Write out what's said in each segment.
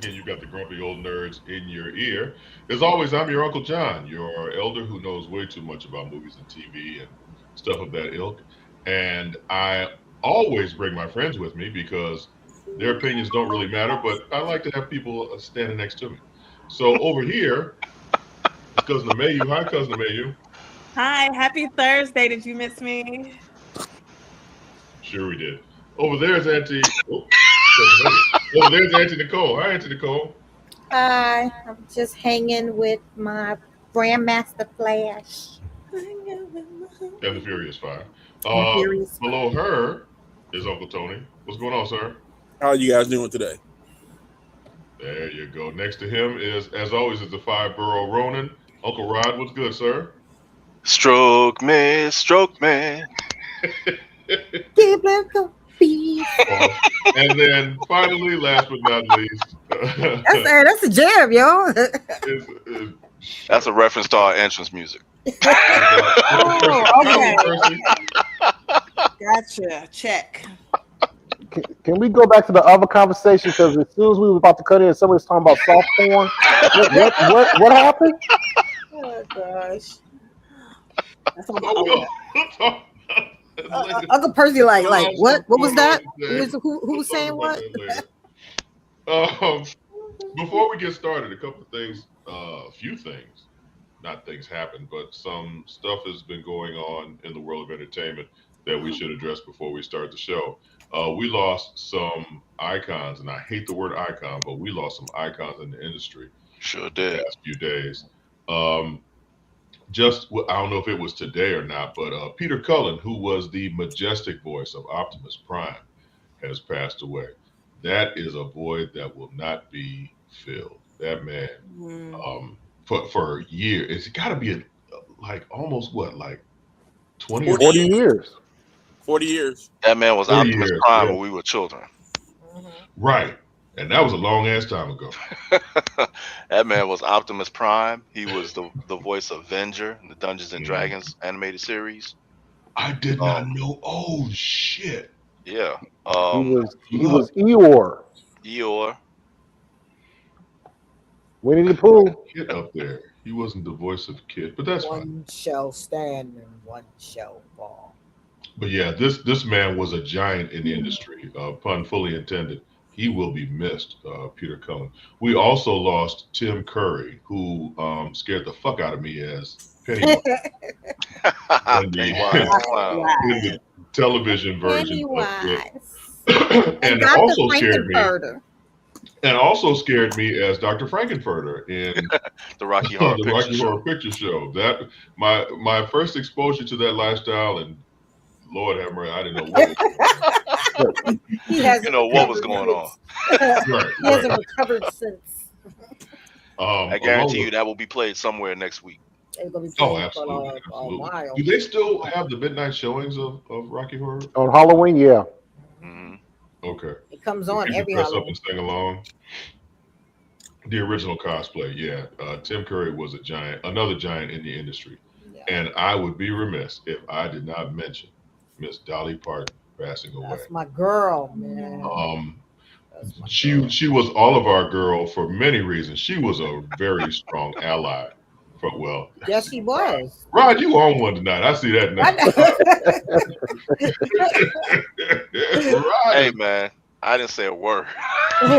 again, you've got the grumpy old nerds in your ear. As always, I'm your Uncle John, your elder who knows way too much about movies and TV and stuff of that ilk. And I always bring my friends with me because their opinions don't really matter, but I like to have people standing next to me. So over here is Cousin Amayu. Hi, Cousin Amayu. Hi, happy Thursday. Did you miss me? Sure we did. Over there is Auntie. Oh, Cousin Amayu. Over there's Auntie Nicole. Hi, Auntie Nicole. Hi, I'm just hanging with my Grandmaster Flash And the Furious Five. and Uh, Furious below 5. her is Uncle Tony. What's going on, sir? How are you guys doing today? There you go. Next to him is, as always, is the five borough Ronin. Uncle Rod, what's good, sir? Stroke me, stroke me. Give them the beef. And then finally, last but not least, That's a jam, yo. is That's a reference to our entrance music. Oh, okay. Percy. Gotcha. Check. Can we go back to the other conversation? Because as soon as we were about to cut in, somebody was talking about soft porn. What happened? Oh gosh. That's on Uncle Percy, like what? What was that? Later. Who was saying We'll what? talk about that later. Before we get started, a couple of things, a few things, not things happen, but some stuff has been going on in the world of entertainment that we should address before we start the show. We lost some icons, and I hate the word icon, but we lost some icons in the industry Sure the did. past few days. I don't know if it was today or not, but Peter Cullen, who was the majestic voice of Optimus Prime, has passed away. That is a void that will not be filled. That man, for years, it's got to be like almost what, like 20 or 40 years. 40 years. That man was 40 Optimus years, Prime yeah. when we were children. Right. And that was a long ass time ago. That man was Optimus Prime. He was the voice of Venger in the Dungeons and Mhm. Dragons animated series. I did not Um, know. Oh shit. Yeah. He was Eeyore. Eeyore. Winnie the Pooh. Kid up there. He wasn't the voice of Kid, but that's fine. One shall stand and one shall fall. But yeah, this man was a giant in the industry, pun fully intended. He will be missed, Peter Cullen. We also lost Tim Curry, who scared the fuck out of me as Pennywise in Pennywise. the, Wow. in the television version of it. Pennywise. And Dr. also scared me. Frankenfurter. And also scared me as Dr. Frankenfurter in The Rocky Horror the Picture Rocky Show. Horror Picture Show. That my first exposure to that lifestyle, and Lord have mercy, I didn't know what was going on. He hasn't You know what was recovered going on. since. Right, He hasn't right. recovered since. I Along guarantee you with, that will be played somewhere next week. It's gonna be oh, playing absolutely, for a absolutely. while. Do they still have the midnight showings of Rocky Horror? On Halloween, yeah. Hmm. Okay. It comes Do on people every dress up Halloween. and sing along? The original cosplay, yeah. Tim Curry was another giant in the industry. Yeah, And I would be remiss if I did not mention Miss Dolly Parton passing away. that's my girl, man. Um, That's my she girl. she was all of our girl for many reasons. She was a very strong ally. Yes, she was. Rod, you on one tonight. I see that I now. know. Rod, Hey man, I didn't say a word. You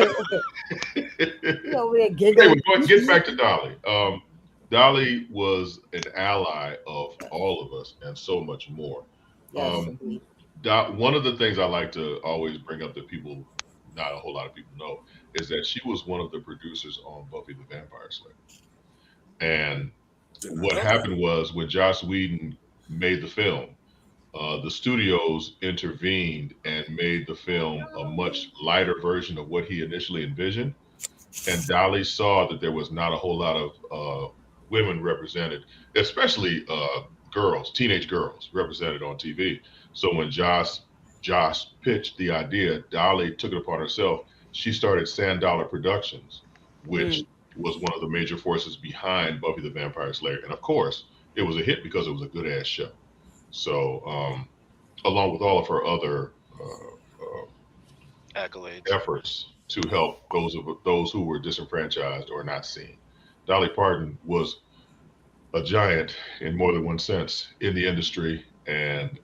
over there anyway, giggling. get back to Dolly. Dolly was an ally of all of us and so much more. Yes, Um, indeed. One of the things I like to always bring up that people, not a whole lot of people know, is that she was one of the producers on Buffy the Vampire Slayer. And Did not what know that. happened was when Joss Whedon made the film, the studios intervened and made the film a much lighter version of what he initially envisioned. And Dolly saw that there was not a whole lot of women represented, especially teenage girls represented on TV. So when Josh pitched the idea, Dolly took it upon herself. She started Sand Dollar Productions, which was one of the major forces behind Buffy the Vampire Slayer. And of course, it was a hit because it was a good ass show. So, along with all of her other Accolades. efforts to help those who were disenfranchised or not seen. Dolly Parton was a giant in more than one sense in the industry, and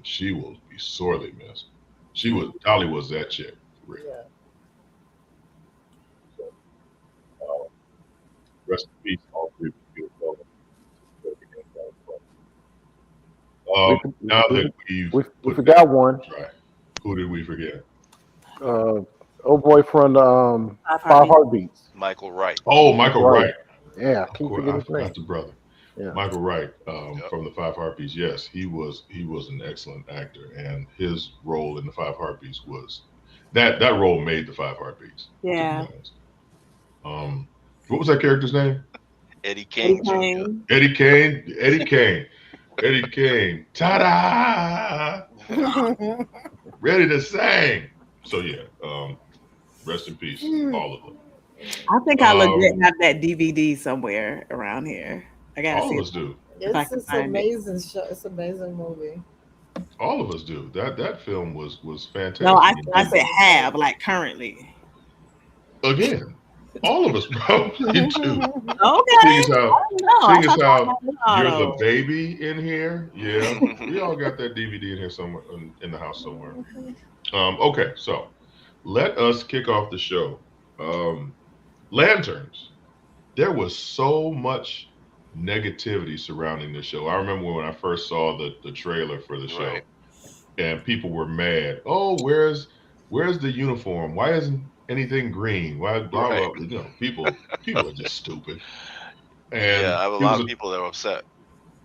she will be sorely missed. Dolly was that chick. For real. Yeah. So, rest in peace, all three beautiful. Now that we forgot one. right, who did we forget? Old boy from Five Heartbeats. Michael Wright. Oh, Michael Wright. Yeah, Of keep course, forgetting I his name. forgot the brother. Yeah. Michael Wright Yep. from the Five Heartbeats. Yes, he was an excellent actor, and his role in the Five Heartbeats was that role made the Five Heartbeats. to be Yeah. honest. What was that character's name? Eddie King Jr. Kane. Eddie Kane. Eddie Kane. Eddie Kane. Ta-da! Ready to sing. So yeah, rest in peace, all of them. I think I legit have that DVD somewhere around here. I gotta All see of it. us do. If I It's can an find it. amazing show. It's an amazing movie. All of us do. That film was fantastic. No, I said have, like currently. Again, all of us probably do. Okay. Seeing as how, No, seeing as how you're the no. baby in here, yeah, we all got that DVD in here somewhere in the house somewhere. Okay, so let us kick off the show. Lanterns. There was so much negativity surrounding the show. I remember when I first saw the trailer for the show, Right. and people were mad. Oh, where's the uniform? Why isn't anything green? Why blah blah? Right. You know, people are just stupid. And Yeah, I have a it lot was of people that are upset.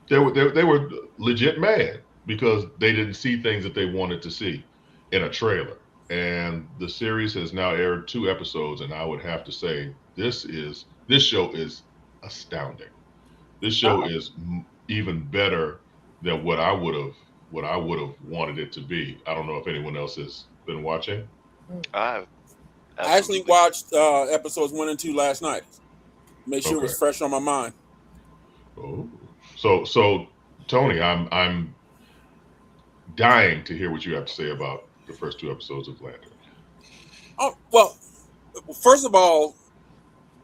they were legit mad because they didn't see things that they wanted to see in a trailer. And the series has now aired 2 episodes, and I would have to say this show is astounding. This show is even better than what I would have wanted it to be. I don't know if anyone else has been watching. I I actually watched episodes 1 and 2 last night. Make sure it was Okay. fresh on my mind. Oh, so Tony, I'm dying to hear what you have to say about the first 2 episodes of Lantern. Oh, well, first of all,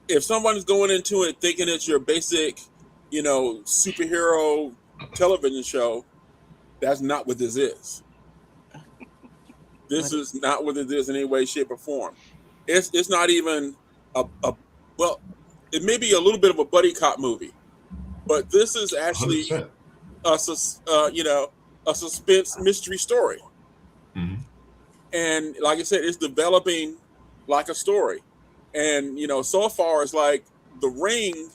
if someone's going into it thinking it's your basic, superhero television show, that's not what this is. This is not what it is in any way, shape, or form. It's not even well, it may be a little bit of a buddy cop movie, but this is actually 100%. a suspense mystery story. Mhm. And like I said, it's developing like a story. And so far it's like The Ring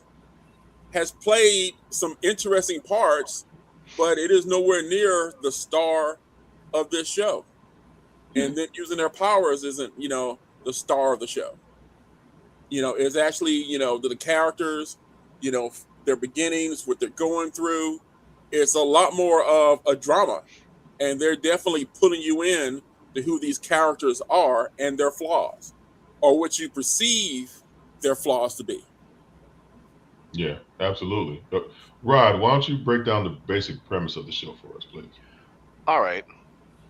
has played some interesting parts, but it is nowhere near the star of this show. And then using their powers isn't, the star of the show. It's actually, the characters, their beginnings, what they're going through. It's a lot more of a drama. And they're definitely putting you in to who these characters are and their flaws, or what you perceive their flaws to be. Yeah, absolutely. Rod, why don't you break down the basic premise of the show for us, please? All right.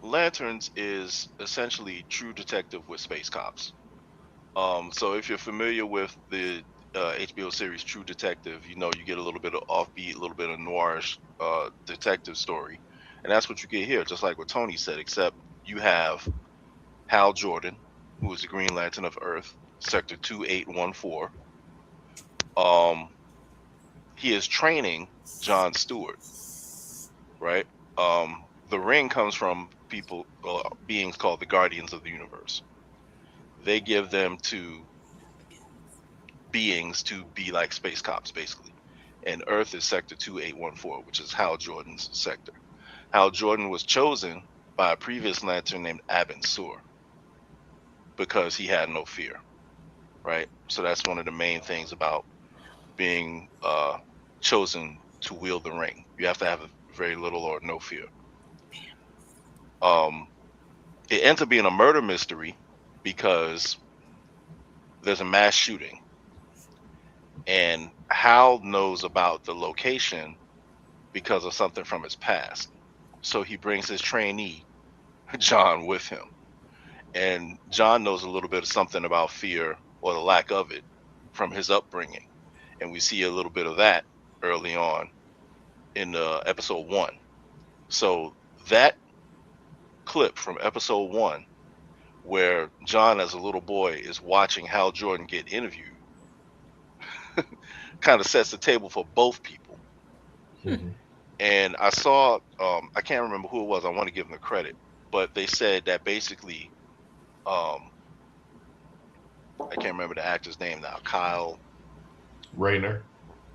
Lanterns is essentially True Detective with space cops. So if you're familiar with the HBO series True Detective, you get a little bit of offbeat, a little bit of noirish detective story. And that's what you get here, just like what Tony said, except you have Hal Jordan, who is the Green Lantern of Earth, Sector 2814. He is training John Stewart, right? The ring comes from beings called the Guardians of the Universe. They give them to beings to be like space cops, basically. And Earth is Sector 2814, which is Hal Jordan's sector. Hal Jordan was chosen by a previous Lantern named Abin Sur because he had no fear, right? So that's one of the main things about being chosen to wield the ring. You have to have very little or no fear. It ends up being a murder mystery because there's a mass shooting, and Hal knows about the location because of something from his past. So he brings his trainee, John, with him. and John knows a little bit of something about fear or the lack of it from his upbringing, and we see a little bit of that early on in episode 1. So that clip from episode 1, where John as a little boy is watching Hal Jordan get interviewed, kind of sets the table for both people. Mhm. And I saw, I can't remember who it was. I want to give them the credit, but they said that basically, I can't remember the actor's name now. Kyle. Rayner,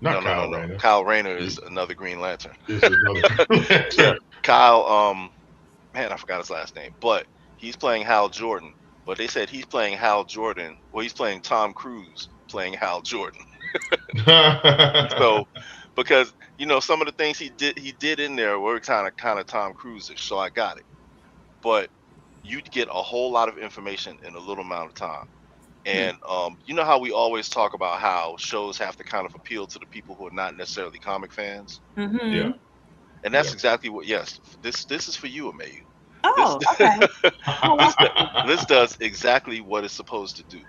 not Kyle No. Rayner. Kyle Rayner is another Green Lantern. This is another. Yeah, Kyle. Man, I forgot his last name, but he's playing Hal Jordan. But they said he's playing Hal Jordan. Well, he's playing Tom Cruise playing Hal Jordan. So, because some of the things he did in there were kind of Tom Cruise-ish, so I got it. But you'd get a whole lot of information in a little amount of time. And you know how we always talk about how shows have to kind of appeal to the people who are not necessarily comic fans, Mhm. Yeah. and that's Yeah. exactly what. Yes, this is for you, Amayu. Oh, okay. This does exactly what it's supposed to do.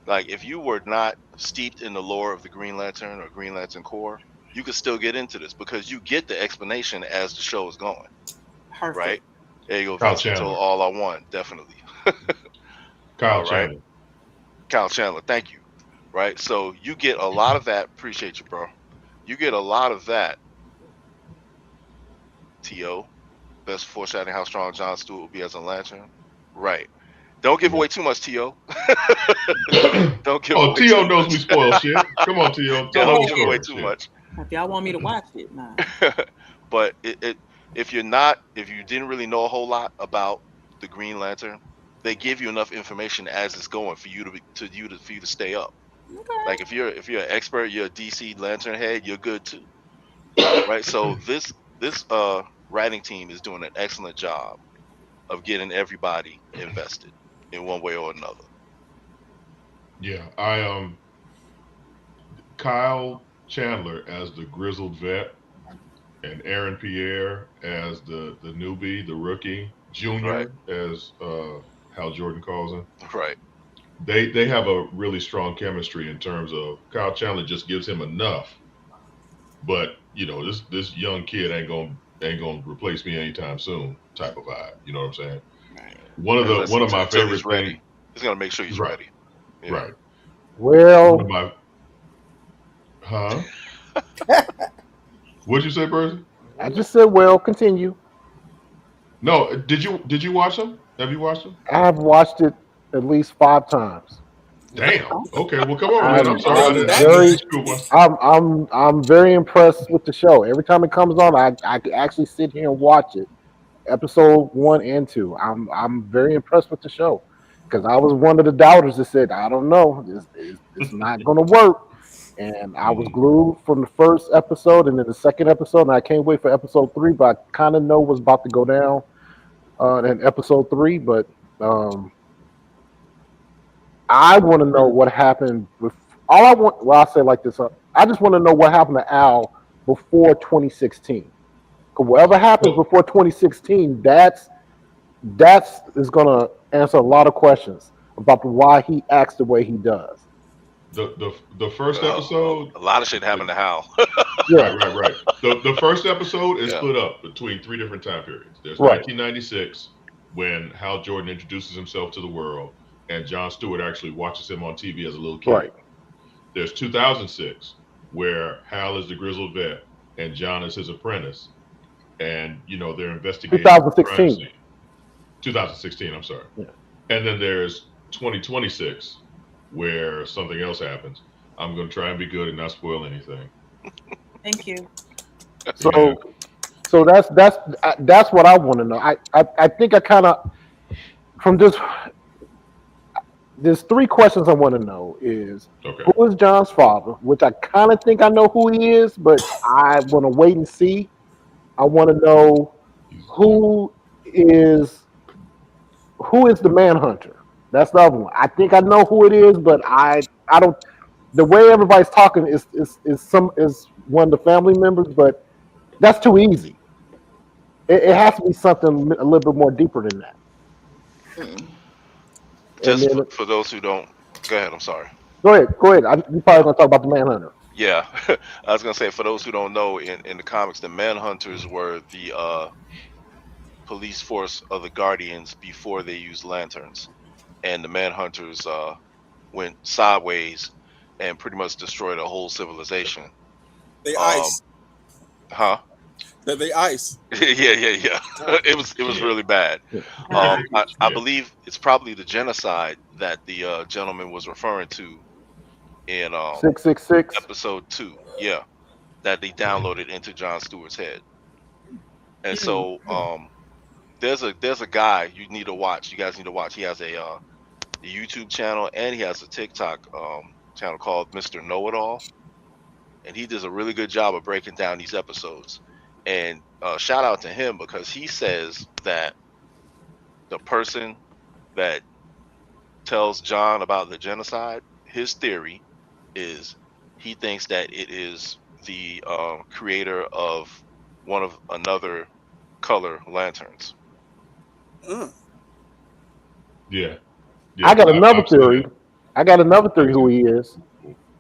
Like, if you were not steeped in the lore of the Green Lantern or Green Lantern Corps, you could still get into this because you get the explanation as the show is going. Perfect. Right? There you go, Kyle Vincent. Chandler. All I want, definitely. Kyle All right. Chandler. Kyle Chandler, thank you. Right? So you get a lot of that. Appreciate you, bro. You get a lot of that. T.O. Best foreshadowing how strong John Stewart will be as a Lantern. Right. Don't give away too much, T.O. Don't give away T.O. too knows much. we spoil shit. Come on, T.O. Tell Don't us give away too much. If y'all want me to watch it, nah. But if you didn't really know a whole lot about the Green Lantern, they give you enough information as it's going for you to stay up. Okay. Like if you're an expert, you're a DC Lantern head, you're good too, right? So this writing team is doing an excellent job of getting everybody invested in one way or another. Yeah, I Kyle Chandler as the grizzled vet, and Aaron Pierre as the newbie, the rookie, junior, as Hal Jordan calls him. Right. They have a really strong chemistry in terms of Kyle Chandler just gives him enough, but this young kid ain't gonna replace me anytime soon type of vibe. You know what I'm saying? Right. One of my Until favorite he's ready. things. He's gonna make sure he's Right. ready. Yeah. Right. Well, One of my, huh? What'd you say, Percy? I just said, well, continue. No, did you watch them? Have you watched them? I have watched it at least 5 times. Damn. Okay. Well, come on, man. I'm sorry. I'm I didn't- very- Cool one. I'm very impressed with the show. Every time it comes on, I can actually sit here and watch it. Episode 1 and 2. I'm very impressed with the show because I was one of the doubters that said, I don't know, it's not going to work. And I was glued from the first episode and then the second episode, and I can't wait for episode 3. But I kind of know what's about to go down in episode 3. But I want to know what happened with all I want. Well, I'll say it like this: I just want to know what happened to Al before 2016. Because whatever happens before 2016, that's is gonna answer a lot of questions about why he acts the way he does. The first episode. A lot of shit happened to Hal. Yeah, Right. The first episode is Yeah. split up between 3 different time periods. There's Right. 1996 when Hal Jordan introduces himself to the world, and Jon Stewart actually watches him on TV as a little kid. Right. There's 2006 where Hal is the grizzled vet and John is his apprentice, and they're investigating. 2016. crime scene. 2016. I'm sorry. Yeah. And then there's 2026 where something else happens. I'm going to try and be good and not spoil anything. Thank you. So, so that's what I want to know. I think I kind of from this. There's 3 questions I want to know: is Okay. who is John's father? Which I kind of think I know who he is, but I want to wait and see. I want to know who is the Manhunter. That's the other one. I think I know who it is, but I don't. The way everybody's talking is one of the family members, but that's too easy. It has to be something a little bit more deeper than that. Just then for those who don't, go ahead. I'm sorry. go ahead. You probably gonna talk about the Manhunter. Yeah, I was gonna say for those who don't know, in the comics, the Manhunters were the police force of the Guardians before they used lanterns, and the Manhunters went sideways and pretty much destroyed a whole civilization. They Um, ice. Huh? They ice. Yeah. It was really bad. I believe it's probably the genocide that the gentleman was referring to in 666. episode 2. Yeah, that they downloaded into Jon Stewart's head. And so there's a guy you need to watch. You guys need to watch. He has a YouTube channel and he has a TikTok channel called Mr. Know It All, and he does a really good job of breaking down these episodes. And shout out to him because he says that the person that tells John about the genocide, his theory is he thinks that it is the creator of another color lanterns. Yeah. I got another I've seen theory. it. I got another theory who he is.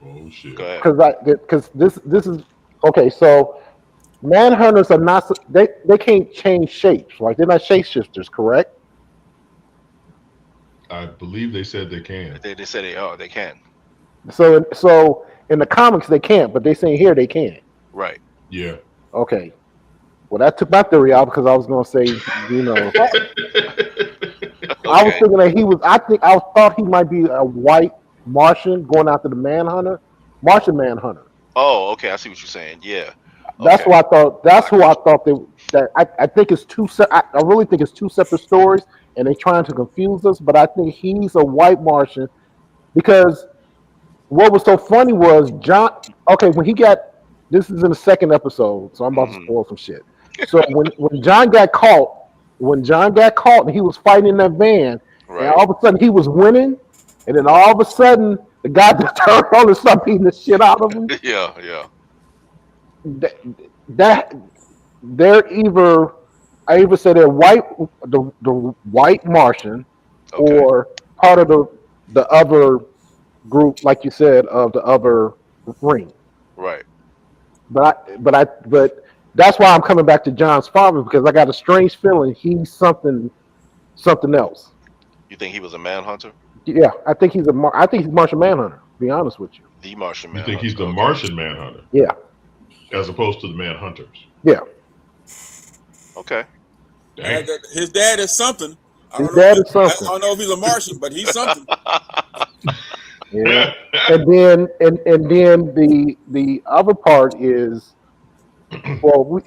Oh shit. Go ahead. Because this is okay. So Manhunters are not they can't change shapes. Like they're not shapeshifters, correct? I believe they said they can. They said they can. So in the comics they can't, but they say here they can. Right. Yeah. Okay. Well, that took my theory out because I was going to say, you know, I was thinking that he was. I thought he might be a white Martian going after the Martian Manhunter. Oh, okay. I see what you're saying. Yeah. That's Okay. what I thought. That's who I thought I think it's two. I really think it's two separate stories, and they're trying to confuse us. But I think he's a white Martian because what was so funny was John. Okay, when he got this is in the second episode, so I'm about to spoil some shit. So when John got caught, and he was fighting in that van, Right. and all of a sudden he was winning, and then all of a sudden the guy just turned on and started beating the shit out of him. Yeah. That they're either I either say they're white, the white Martian, Okay. or part of the other group, like you said, of the other ring. Right. But that's why I'm coming back to John's father because I got a strange feeling he's something else. You think he was a manhunter? Yeah, I think he's Martian Manhunter. To be honest with you. The Martian You Manhunter. think he's the Okay. Martian Manhunter Yeah, as opposed to the Manhunters? yeah. Okay. Damn. His dad is something. His dad is something. I don't know if he's a Martian, but he's something. Yeah. and then the other part is, well, we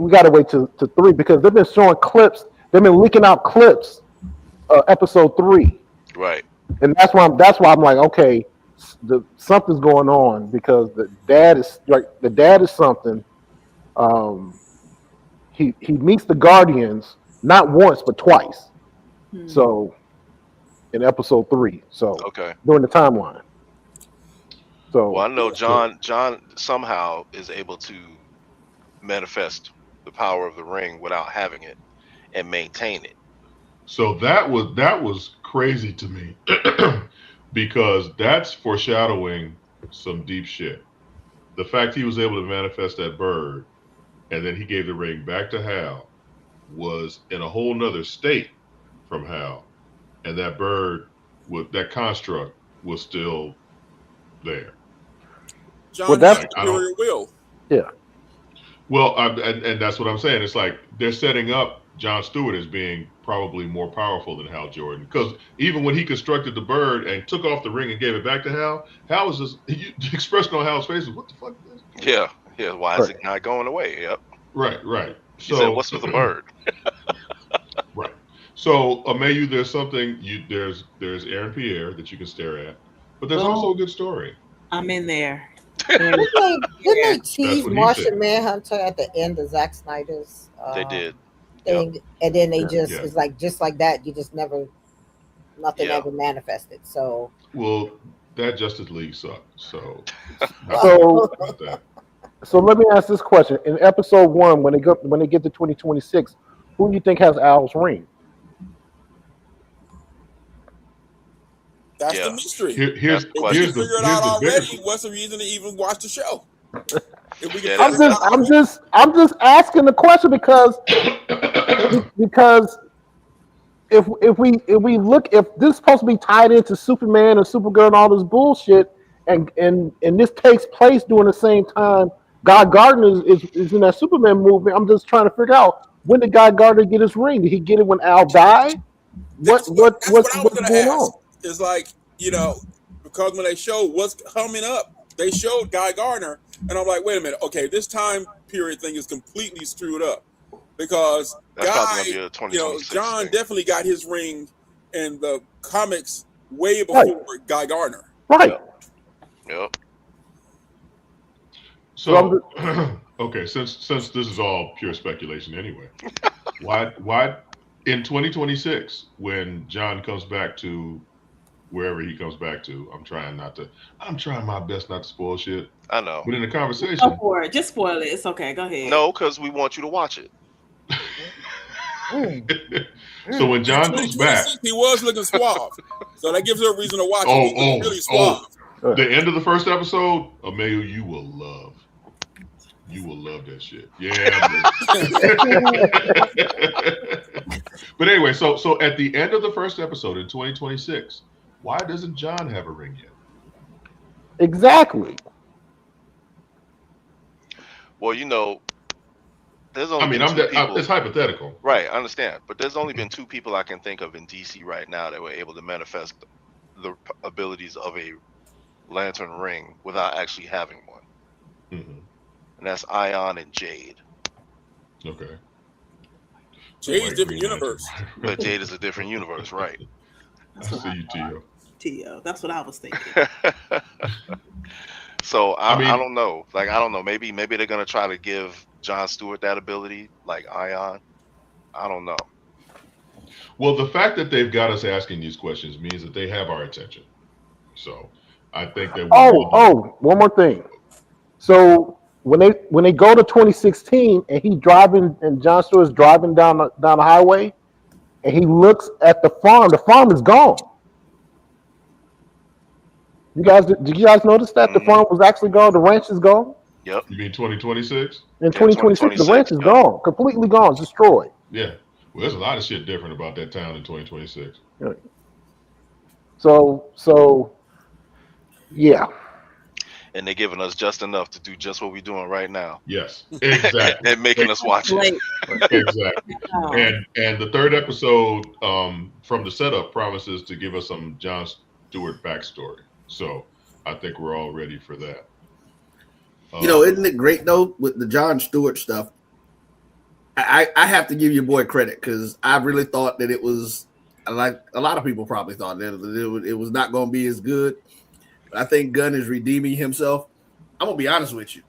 got to wait to 3 because they've been showing clips. They've been leaking out clips, episode 3, Right. and that's why I'm like, okay, something's going on because the dad is something. He meets the Guardians not once but twice. So in episode 3, so Okay. during the timeline. So Well, I know John somehow is able to manifest the power of the ring without having it and maintain it. So that was crazy to me because that's foreshadowing some deep shit. The fact he was able to manifest that bird and then he gave the ring back to Hal was in a whole nother state from Hal, and that bird with that construct was still there. John Well, has that's- superior will. Well, and that's what I'm saying. It's like they're setting up Jon Stewart as being probably more powerful than Hal Jordan. Because even when he constructed the bird and took off the ring and gave it back to Hal, Hal was just the expression on Hal's face was, "What the fuck is this?" Yeah. Why is it not going away? Yep. Right. He said, "What's with the bird?" Right. So, Amayu, there's something there's Aaron Pierre that you can stare at, but there's also a good story. I'm in there. Didn't they tease what he Martian said. Manhunter at the end of Zack Snyder's They did. thing, and then they Yeah. it's like just like that. You just nothing Yeah. ever manifested. So Well, that Justice League sucked. So, So about that. So let me ask this question: in episode 1, when they get to 2026, who do you think has Al's ring? That's Yeah. the mystery. Here's That's the If we question. here's can the figure it here's out the bigger. already, what's the reason to even watch the show? If we can Yeah, figure it out already. asking the question because if we look, if this is supposed to be tied into Superman and Supergirl and all this bullshit, and this takes place during the same time Guy Gardner is in that Superman movie, I'm just trying to figure out, when did Guy Gardner get his ring? Did he get it when Al died? That's what I was What's gonna going ask. on? It's like, because when they showed what's coming up, they showed Guy Gardner, and I'm like, wait a minute, okay, this time period thing is completely screwed up because That's probably Guy, gonna be a 2026 John thing. definitely got his ring in the comics way before Guy Gardner. Right. Yep. So okay, since this is all pure speculation anyway, why in 2026 when John comes back to wherever he comes back to, I'm trying my best not to spoil shit, I know. but in the Go conversation, for it. Just spoil it. It's okay. Go ahead. No, because we want you to watch it. so when John goes back, 2026, he was looking suave, so that gives her a reason to watch Oh, it. He was really suave. the end of the first episode, Emilio, you will love that shit. Yeah. But anyway, so at the end of the first episode in 2026, why doesn't John have a ring yet? Exactly. Well, there's only been two people. It's hypothetical. Right, I understand. But there's only been two people I can think of in DC right now that were able to manifest the abilities of a lantern ring without actually having one. Mm-hmm. And that's Ion and Jade. Okay. Jade's different universe. But Jade is a different universe, right? I see you, Tio. Tio. That's what I was thinking. So I mean- don't know. Like, I don't know. Maybe they're gonna try to give John Stewart that ability, like Ion. I don't know. Well, the fact that they've got us asking these questions means that they have our attention. So I think that One more thing. So when they go to 2016 and John Stewart's driving down the highway, and he looks at the farm is gone. Did you guys notice that the farm was actually gone? The ranch is gone. Yep. You mean 2026? In 2026, the ranch is 2026, gone, completely gone, it's destroyed. Yeah. Well, there's a lot of shit different about that town in 2026. So yeah. And they're giving us just enough to do just what we're doing right now. Yes, exactly. And making us watch it. Like, Exactly. oh, And the third episode from the setup promises to give us some John Stewart backstory. So I think we're all ready for that. Isn't it great though with the John Stewart stuff? I have to give your boy credit because I really thought that it was, like a lot of people probably thought that it was not going to be as good. But I think Gunn is redeeming himself. I'm gonna be honest with you.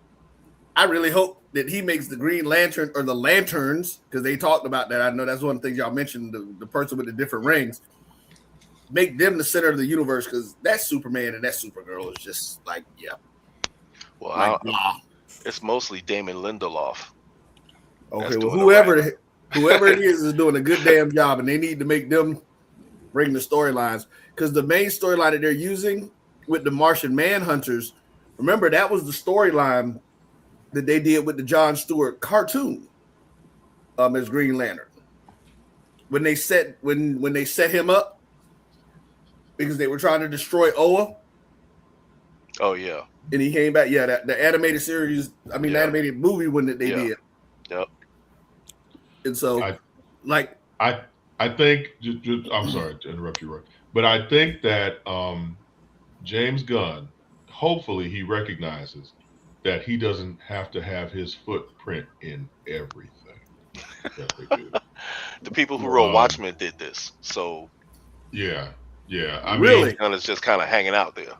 I really hope that he makes the Green Lantern or the Lanterns, because they talked about that. I know that's one of the things y'all mentioned, the person with the different rings. Make them the center of the universe, because that Superman and that Supergirl is just like, yeah. Well, Like, blah. it's mostly Damon Lindelof. Okay, That's well, doing whoever it is doing a good damn job, and they need to make them bring the storylines, because the main storyline that they're using with the Martian Manhunters, remember that was the storyline that they did with the John Stewart cartoon as Green Lantern. When they set him up because they were trying to destroy Oa. Oh yeah. And he came back. Yeah, the animated series, the animated movie one that they did. Yep. And so I think I'm sorry to interrupt you, Roy, but I think that James Gunn, hopefully he recognizes that he doesn't have to have his footprint in everything that they do. The people who wrote Watchmen did this, so yeah. I Really? mean, Gunn is just kind of hanging out there.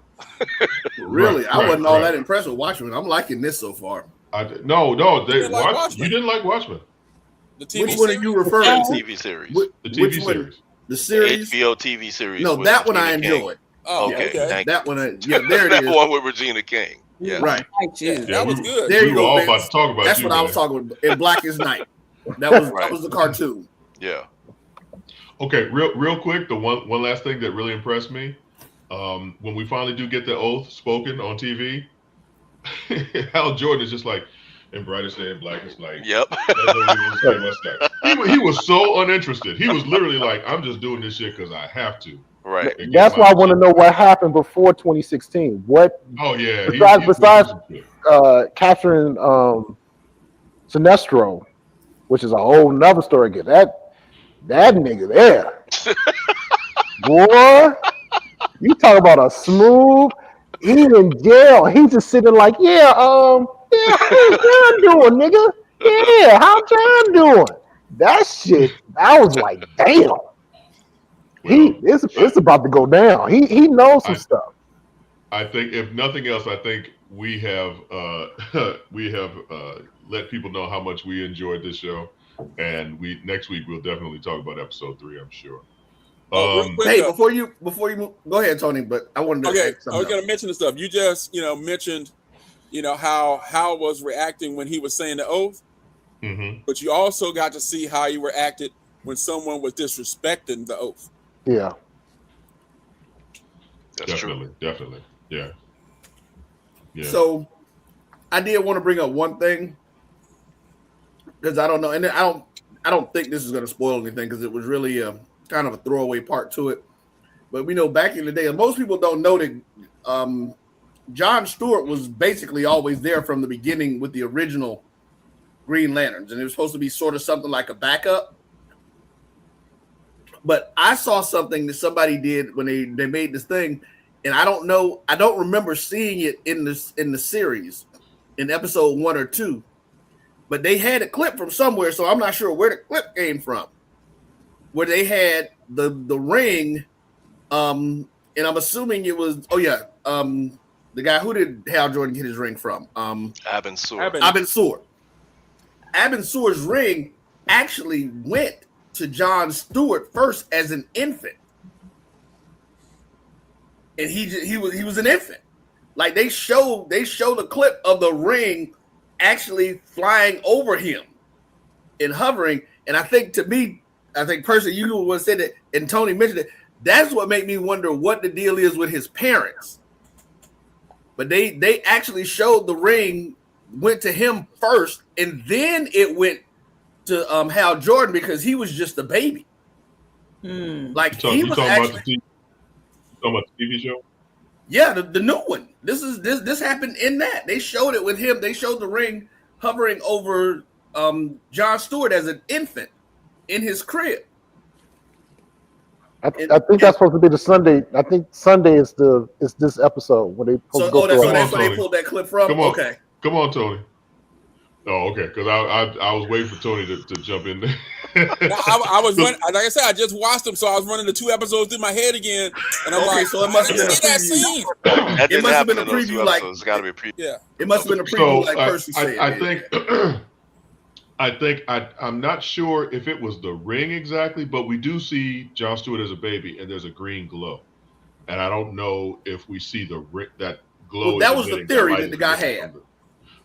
Really, I Right, wasn't all right. that impressed with Watchmen. I'm liking this so far. No, You didn't like Watchmen? you didn't like Watchmen, The TV Which one are series? you referring to? TV series. the TV Which one? series. The series? HBO TV series. No, with that one I Regina King. enjoyed. Oh, Okay, okay. thank That one, there it that is. one with Regina King. Yeah. Right. like you. Yeah, that was good. There We you were go. all Vince. about to talk about That's you, what I man. was talking about. In Black is Night. That Right. was the cartoon. Yeah. Okay, real quick, the one last thing that really impressed me, when we finally do get the oath spoken on TV, Hal Jordan is just like, in brightest day and blackest night. Yep. He was so uninterested. He was literally like, I'm just doing this shit because I have to. Right. That's why I want to know what happened before 2016. What? Oh yeah. Besides capturing Sinestro, which is a whole nother story. Again, that nigga there, boy. You talk about a smooth. He in jail. He's just sitting like, yeah, how John doing, nigga? Yeah, how John doing? That shit. I was like, damn. It's about to go down. He knows some stuff. I think, if nothing else, I think we have let people know how much we enjoyed this show, and next week we'll definitely talk about episode 3. I'm sure. Real quick, Hey, before you move, go ahead, Tony. But I wanted to. Okay, I was going to mention the stuff you just mentioned. How Hal was reacting when he was saying the oath, but you also got to see how he reacted when someone was disrespecting the oath. Yeah. That's true. Definitely. Yeah. So, I did want to bring up one thing because I don't know, and I don't think this is going to spoil anything because it was really kind of a throwaway part to it. But we know back in the day, and most people don't know that John Stewart was basically always there from the beginning with the original Green Lanterns, and it was supposed to be sort of something like a backup. But I saw something that somebody did when they made this thing, and I don't remember seeing it in the series in episode 1 or 2, but they had a clip from somewhere, so I'm not sure where the clip came from, where they had the ring, and I'm assuming it was the guy, who did Hal Jordan get his ring from? Abin Sur. Abin Sur. Abin Sur's ring actually went to John Stewart first as an infant, and he was an infant. Like they showed a clip of the ring actually flying over him and hovering. And I think personally, you would say that, and Tony mentioned it. That's what made me wonder what the deal is with his parents. But they actually showed the ring went to him first, and then it went to Hal Jordan because he was just a baby. Like he was actually talking about the TV show. Yeah, the new one. This happened in that. They showed it with him. They showed the ring hovering over John Stewart as an infant in his crib. I think that's supposed to be the Sunday. I think Sunday is this episode when they that's where they pulled that clip from. Okay, come on, Tony. Oh, okay. Because I was waiting for Tony to jump in there. I was running, like I said, I just watched them, so I was running the 2 episodes through my head again, and I'm like, so it must have been a preview. It must have been a preview, like it's got to be a preview. Yeah, it must have been a preview, like Percy said. I think I'm not sure if it was the ring exactly, but we do see John Stewart as a baby, and there's a green glow, and I don't know if we see that glow. Well, that was the theory that the guy had.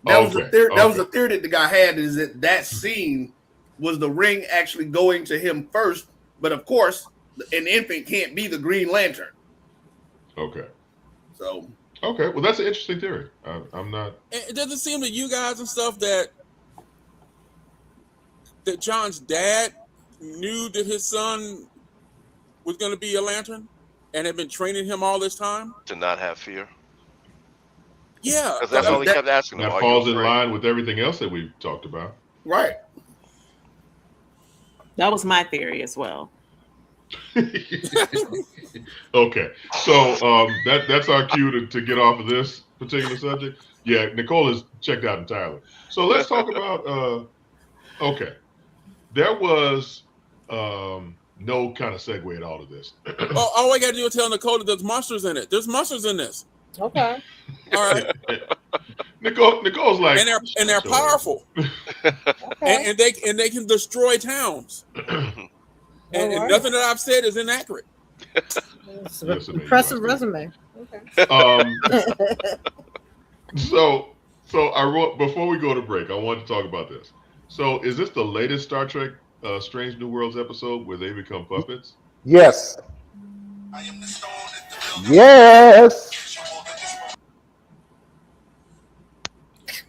That was the theory. That was the theory that the guy had, is that scene was the ring actually going to him first, but of course, an infant can't be the Green Lantern. Okay. So. Okay, well, that's an interesting theory. I'm not. It doesn't seem to you guys and stuff that John's dad knew that his son was going to be a Lantern and had been training him all this time to not have fear. Yeah, because that's all he kept asking him. That falls in line with everything else that we've talked about. Right. That was my theory as well. Okay, so that's our cue to get off of this particular subject. Yeah, Nicole is checked out entirely. So let's talk about. Okay, there was no kind of segue at all to this. All I got to do is tell Nicole that there's monsters in it. There's monsters in this. Okay. All right. Nicole's like, and they're powerful, Okay. and they can destroy towns. And nothing that I've said is inaccurate. Yes, impressive resume. Okay. So I wrote, before we go to break, I wanted to talk about this. So is this the latest Star Trek Strange New Worlds episode where they become puppets? Yes. Yes.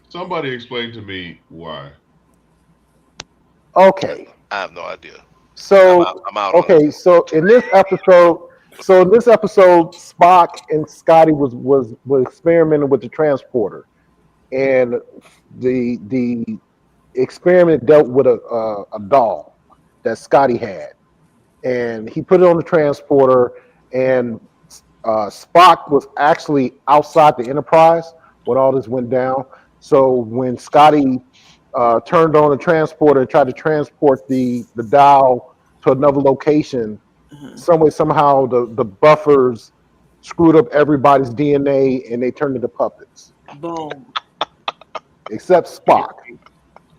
Somebody explain to me why. Okay. I have no idea. So I'm out on okay, this. so in this episode, Spock and Scotty was experimenting with the transporter, and the experiment dealt with a doll that Scotty had, and he put it on the transporter, and Spock was actually outside the Enterprise when all this went down. So when Scotty turned on the transporter and tried to transport the dial to another location, some way somehow the buffers screwed up everybody's DNA and they turned into puppets, Boom. except Spock.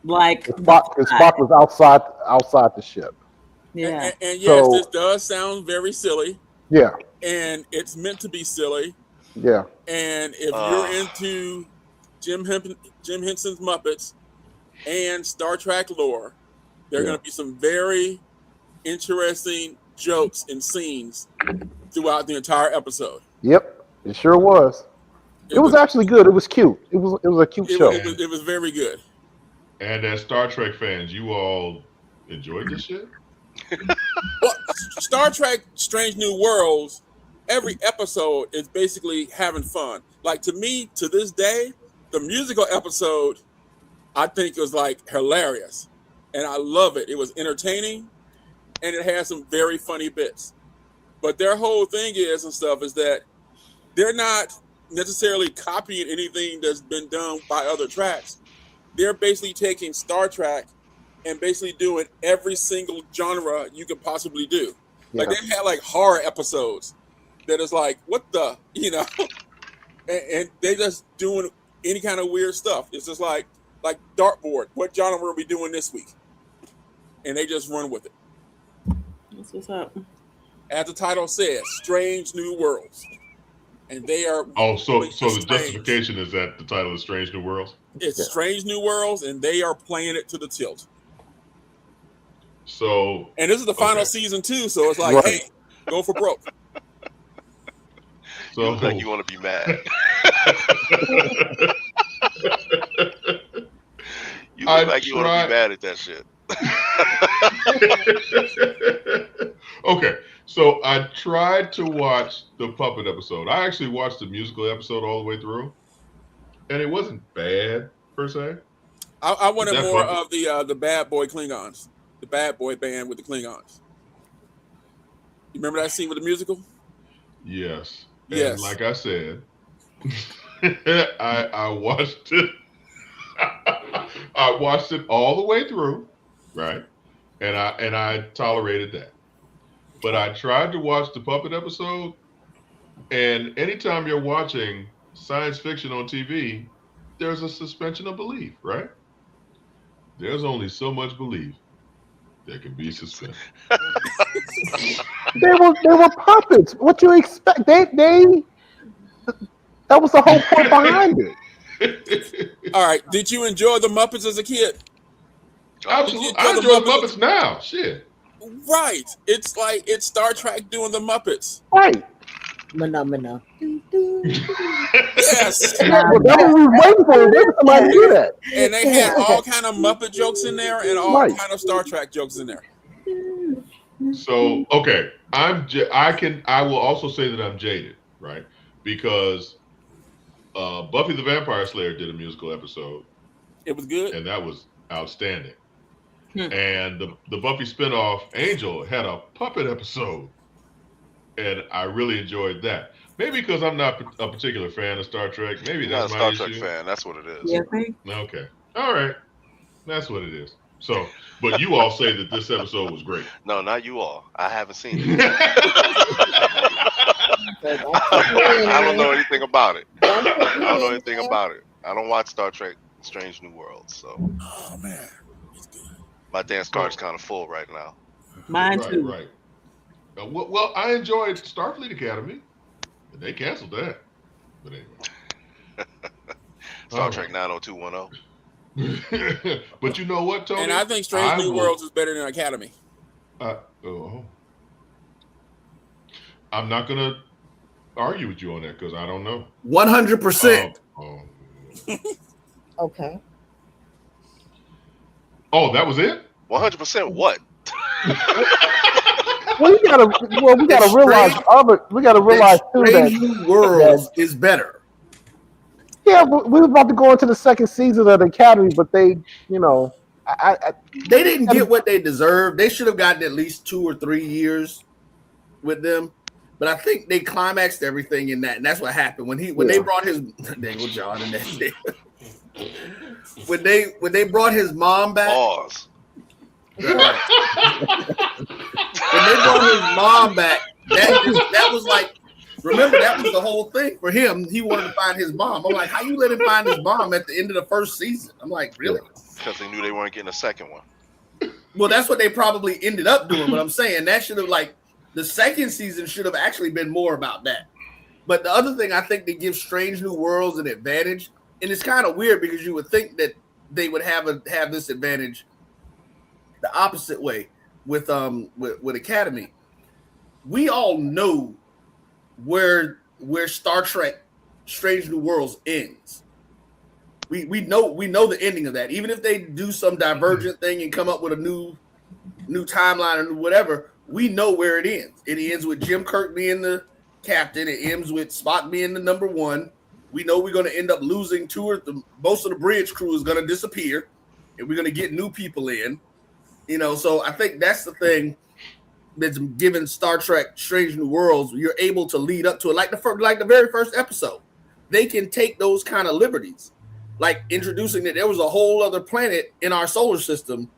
Like Spock was outside the ship. Yeah. And yes, So- this does sound very silly, Yeah, and it's meant to be silly. yeah. And if you're into Jim Henson's Muppets and Star Trek lore, there are going to be some very interesting jokes and scenes throughout the entire episode. Yep, it sure was. It was actually good. It was cute. It was a cute show. It was very good. And as Star Trek fans, you all enjoyed this shit? Well, Star Trek Strange New Worlds, every episode is basically having fun. Like, to me, to this day, the musical episode, I think was like hilarious. And I love it. It was entertaining and it has some very funny bits. But their whole thing is that they're not necessarily copying anything that's been done by other tracks. They're basically taking Star Trek and basically doing every single genre you could possibly do. Yeah. Like, they had like horror episodes that is like, what the, and they just doing any kind of weird stuff. It's just like dartboard. What genre are we doing this week? And they just run with it. That's what's up. As the title says, Strange New Worlds. And they are So the strange. justification is that the title is Strange New Worlds? It's Strange New Worlds, and they are playing it to the tilt. So, and this is the final season too, so it's like, hey, go for broke. So, you look like you want to be mad. You look like you want to be mad at that shit. Okay, so I tried to watch the puppet episode. I actually watched the musical episode all the way through, and it wasn't bad per se. I wanted more of the Bad Boy Klingons, the Bad Boy band with the Klingons. You remember that scene with the musical? Yes. Yes. And like I said, I watched it. I watched it all the way through, right? And I tolerated that. But I tried to watch the puppet episode, and anytime you're watching science fiction on TV, there's a suspension of belief, right? There's only so much belief that can be suspended. They were puppets. What you expect? That was the whole point behind it. All right. Did you enjoy the Muppets as a kid? Absolutely. I enjoy the Muppets now. Shit. Right. It's like it's Star Trek doing the Muppets. Right. Mana. Yes. That was we waiting for. Maybe somebody do that. And they had all kind of Muppet jokes in there and all kind of Star Trek jokes in there. So okay, I will also say that I'm jaded, right? Because Buffy the Vampire Slayer did a musical episode. It was good, and that was outstanding. And the Buffy spinoff Angel had a puppet episode, and I really enjoyed that. Maybe because I'm not a particular fan of Star Trek. Maybe that's my issue. Star Trek fan. That's what it is. Yeah. Okay. All right. That's what it is. So, but you all say that this episode was great. No, not you all. I haven't seen it. I don't know anything about it. I don't know anything about it. I don't watch Star Trek Strange New Worlds, so. Oh man, it's good. My dance card's kind of full right now. Mine too. Right. Well, I enjoyed Starfleet Academy. They canceled that. But anyway. Star Trek 90210. But you know what, Tony? And I think Strange New Worlds is better than Academy. I'm not gonna argue with you on that because I don't know. 100%. Okay. Oh, that was it? 100% what? Well, we gotta realize too Strange that New Worlds is better. yeah, we were about to go into the second season of the Academy, but they, They didn't get what they deserved. They should have gotten at least 2 or 3 years with them. But I think they climaxed everything in that, and that's what happened when they brought his Dangle John and that when they brought his mom back. Pause. When they brought his mom back, that was like, remember, that was the whole thing for him. He wanted to find his mom. I'm like, how you let him find his mom at the end of the first season? I'm like, really? Because they knew they weren't getting a second one. Well, that's what they probably ended up doing. But I'm saying that should have, like, the second season should have actually been more about that. But the other thing I think that gives Strange New Worlds an advantage, and it's kind of weird because you would think that they would have this advantage the opposite way with Academy. We all know where Star Trek Strange New Worlds ends. We know the ending of that. Even if they do some divergent thing and come up with a new timeline or whatever, we know where it ends. It ends with Jim Kirk being the captain. It ends with Spock being the number one. We know we're going to end up losing most of the bridge crew is going to disappear, and we're going to get new people in. So I think that's the thing that's given Star Trek Strange New Worlds. You're able to lead up to it, like the very first episode. They can take those kind of liberties, like introducing that there was a whole other planet in our solar system.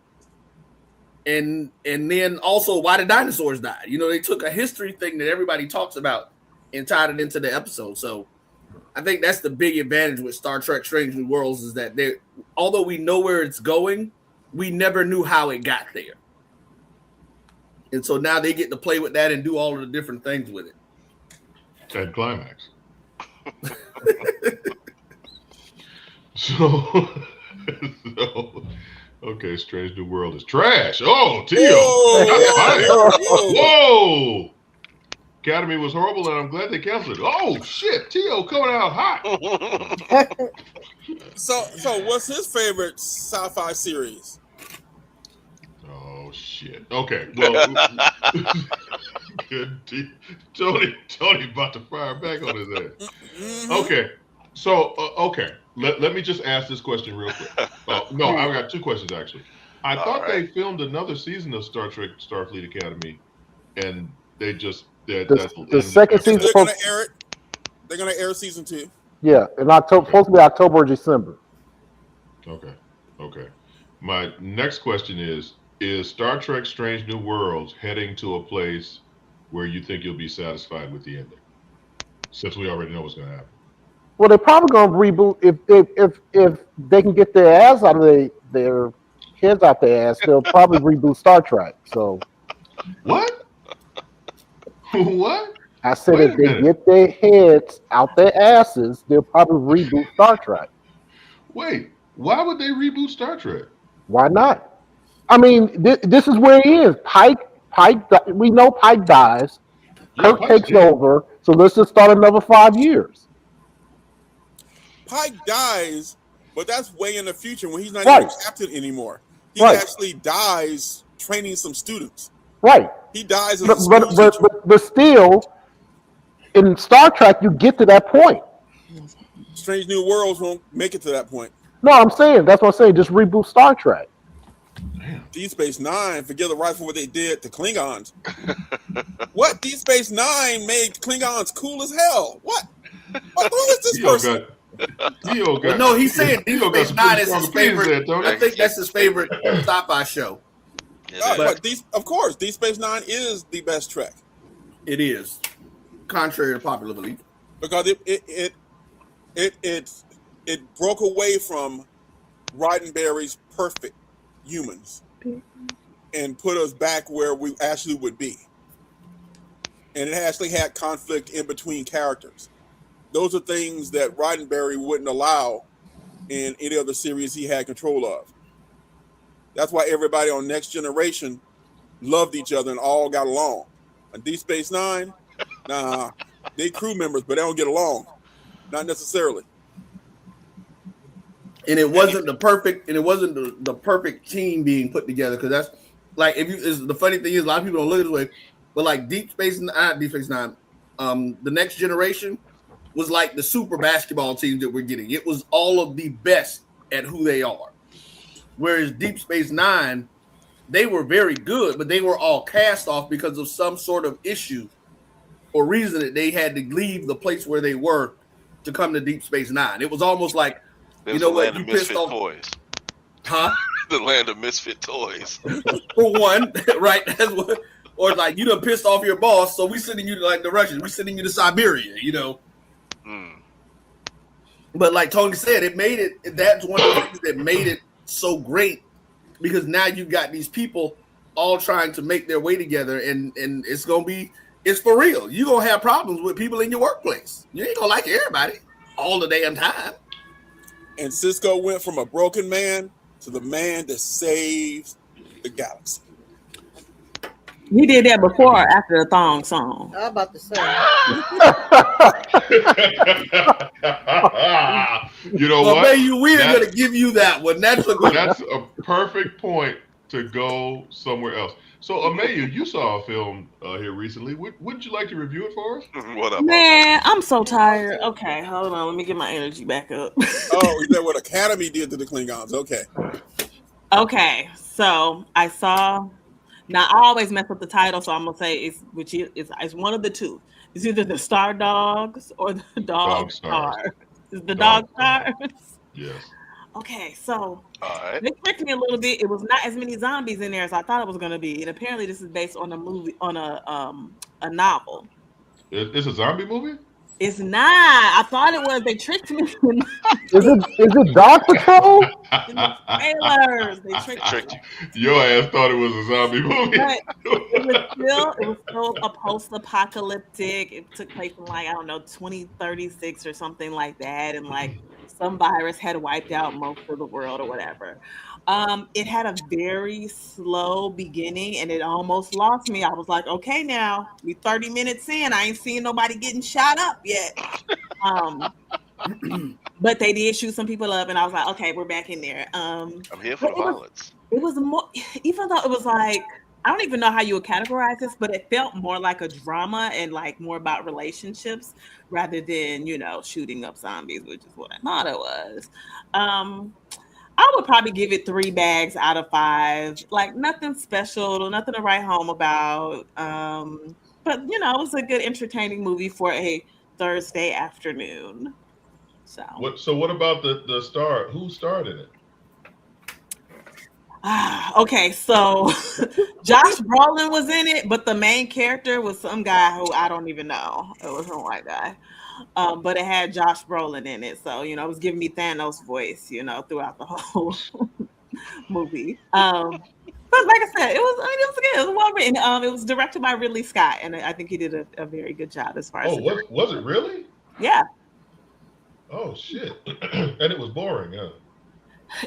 And then also why the dinosaurs died. They took a history thing that everybody talks about and tied it into the episode. So I think that's the big advantage with Star Trek Strange New Worlds is that although we know where it's going, we never knew how it got there. And so now they get to play with that and do all of the different things with it. And climax. So okay, Strange New World is trash. Oh, Tio. Whoa. Academy was horrible, and I'm glad they canceled it. Oh, shit. Tio coming out hot. So what's his favorite sci-fi series? Oh, shit. Okay. Well, Tony about to fire back on his ass. Mm-hmm. Okay. So, okay. Let me just ask this question real quick. No, I've got 2 questions, actually. I thought they filmed another season of Star Trek Starfleet Academy, and they just... The second season... They're going to air it. They're going to air season 2. Yeah, in October, supposed to be October or December. Okay. My next question is Star Trek Strange New Worlds heading to a place where you think you'll be satisfied with the ending? Since we already know what's going to happen. Well, they're probably going to reboot if they can get their ass out of their heads out their ass. They'll probably reboot Star Trek. So what? What? I said if they get their heads out their asses, they'll probably reboot Star Trek. Wait, why would they reboot Star Trek? Why not? I mean, this is where he is. Pike. We know Pike dies. Kirk takes over. So let's just start another 5 years. Pike dies, but that's way in the future when he's not even captain anymore. He actually dies training some students. Right. He dies as but still, in Star Trek, you get to that point. Strange New Worlds won't make it to that point. No, I'm saying that's what I'm saying. Just reboot Star Trek. Deep Space Nine, forget the right for what they did to Klingons. What? Deep Space Nine made Klingons cool as hell. What? Who is this person? No, he's saying Deep Space Nine is his favorite. I think that's his favorite sci-fi show. But of course, Deep Space Nine is the best Trek. It is, contrary to popular belief, because it broke away from Roddenberry's perfect humans and put us back where we actually would be. And it actually had conflict in between characters. Those are things that Roddenberry wouldn't allow in any other series he had control of. That's why everybody on Next Generation loved each other and all got along. On Deep Space Nine, Nah, they crew members, but they don't get along. Not necessarily. And it wasn't the perfect, the perfect team being put together, because that's like, if you is the funny thing is, a lot of people don't look at it this way, but like Deep Space Nine, the Next Generation was like the super basketball teams that we're getting. It was all of the best at who they are. Whereas Deep Space Nine, they were very good, but they were all cast off because of some sort of issue or reason that they had to leave the place where they were to come to Deep Space Nine. It was almost like, There's you know the what, land you of pissed misfit off, toys. huh? The land of misfit toys. For one, right? That's what, or like you done pissed off your boss, so we sending you to like the Russians, we sending you to Siberia, you know. Mm. But like Tony said, it made it. That's one of the things that made it so great, because now you got these people all trying to make their way together, and it's for real. You're gonna have problems with people in your workplace. You ain't gonna like everybody all the damn time. And Cisco went from a broken man to the man that saves the galaxy. He did that before or after the thong song. I was about to say. You know Well, what? man, we are gonna give you that one. That's a good. That's a perfect point to go somewhere else. So, Ameyu, you saw a film here recently. Wouldn't you like to review it for us? What up? Man, I'm so tired. Okay, hold on. Let me get my energy back up. Oh, is that what Academy did to the Klingons? Okay. Okay, so I saw. Now I always mess up the title, so I'm gonna say it's one of the two. It's either the Star Dogs or the Dog Stars. It's the Dog Stars. Yes. Okay, so All right. they tricked me a little bit. It was not as many zombies in there as I thought it was gonna be, and apparently this is based on a novel. It's a zombie movie? It's not. I thought it was. They tricked me. Is it Dog Patrol? In the trailers, they tricked you. Your ass thought it was a zombie movie. But it was still a post-apocalyptic. It took place in 2036 or something like that, and like some virus had wiped out most of the world or whatever. It had a very slow beginning, and it almost lost me. I was like, okay, now we 30 minutes in. I ain't seeing nobody getting shot up yet. But they did shoot some people up, and I was like, okay, we're back in there. I'm here for the violence. It was more, even though it was like, I don't even know how you would categorize this, but it felt more like a drama and like more about relationships rather than, shooting up zombies, which is what I thought it was. I would probably give it 3 bags out of 5. Like nothing special, nothing to write home about. But it was a good entertaining movie for a Thursday afternoon. So what about the star? Who starred in it? Okay, so Josh Brolin was in it, but the main character was some guy who I don't even know. It was a white guy. But it had Josh Brolin in it. So, it was giving me Thanos' voice, throughout the whole movie. But like I said, it was good. It was well written. It was directed by Ridley Scott, and I think he did a very good job as far as. Was it really? Yeah. Oh shit! And it was boring, huh?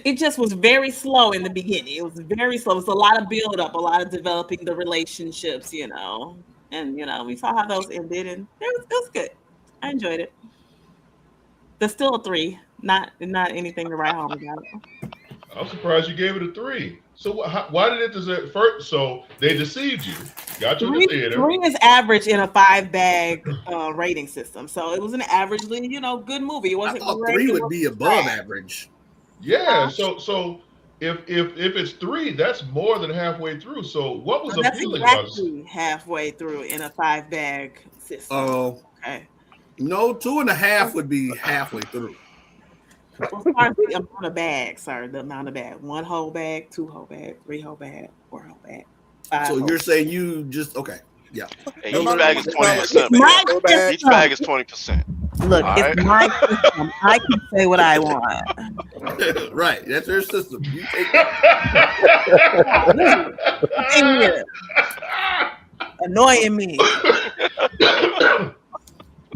It just was very slow in the beginning. It was very slow. It was a lot of build up, a lot of developing the relationships, and we saw how those ended, and it was good. I enjoyed it. There's still a 3, not anything to write home about. I'm surprised you gave it a 3. So why did it deserve first? So they deceived you, got you in the theater. 3 is average in a 5-bag rating system, so it was an averagely, good movie. It wasn't. I thought 3 would be above average. Yeah. So if it's 3, that's more than halfway through. So what was appealing about it? Halfway through in a 5-bag system. Oh, okay. No, 2.5 would be halfway through. Well, as far as the amount of bags, sir, the amount of bag. 1 whole bag, 2 whole bag, 3 whole bag, 4 whole bag. 5 So whole you're saying you just okay. Yeah. Hey, each bag is 20%. Each bag is 20%. Look, it's my system. I can say what I want. Right. That's your system. You take annoying me.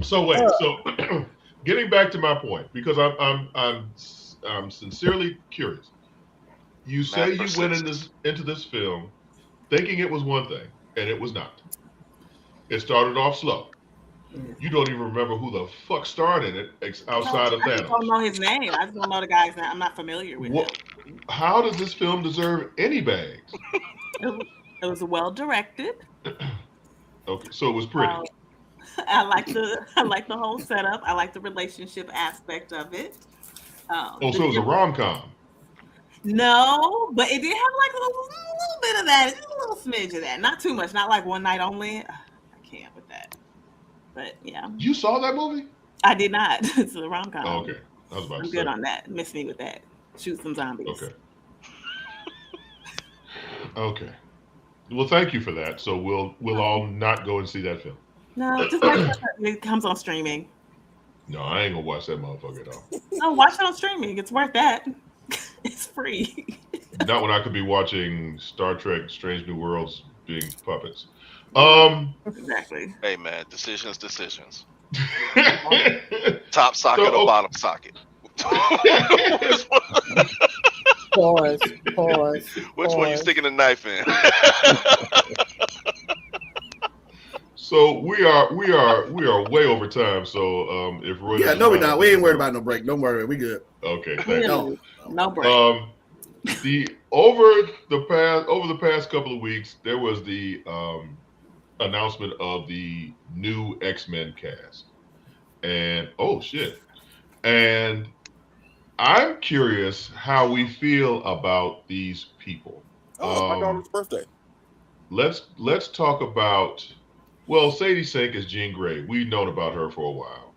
So wait. So getting back to my point, because I'm sincerely curious. You say you went into this film thinking it was one thing, and it was not. It started off slow. You don't even remember who the fuck starred in it outside of I just don't Thanos. know his name. I just don't know the guy's name. I'm not familiar with What? How does this film deserve any bags? him. It was well directed. Okay, so it was pretty. I like the whole setup. I like the relationship aspect of it. So it was a rom-com. No, but it did have like a little bit of that, just a little smidge of that. Not too much. Not like One Night Only. I can't with that. But yeah, You saw that movie? I did not. It's a rom com. Oh, okay. I was about I'm to good say. on that. Miss me with that. Shoot some zombies. Okay. Okay. Well, thank you for that. So we'll all not go and see that film. No, just like it comes on streaming. No, I ain't gonna watch that motherfucker at all. No, watch it on streaming. It's worth that. It's free. Not when I could be watching Star Trek: Strange New Worlds being puppets. Exactly. Hey man, decisions. Top socket So, or bottom socket? Pause. Which one you sticking the knife in? So we are way over time. So if Roy Yeah, no, we're not. We ain't worried about no break. Don't worry, we good. Okay, thank you. No break. Over the past couple of weeks, there was the announcement of the new X-Men cast, and oh shit, and I'm curious how we feel about these people. Oh, my daughter's birthday. Let's talk about. Well, Sadie Sink is Jean Grey. We've known about her for a while.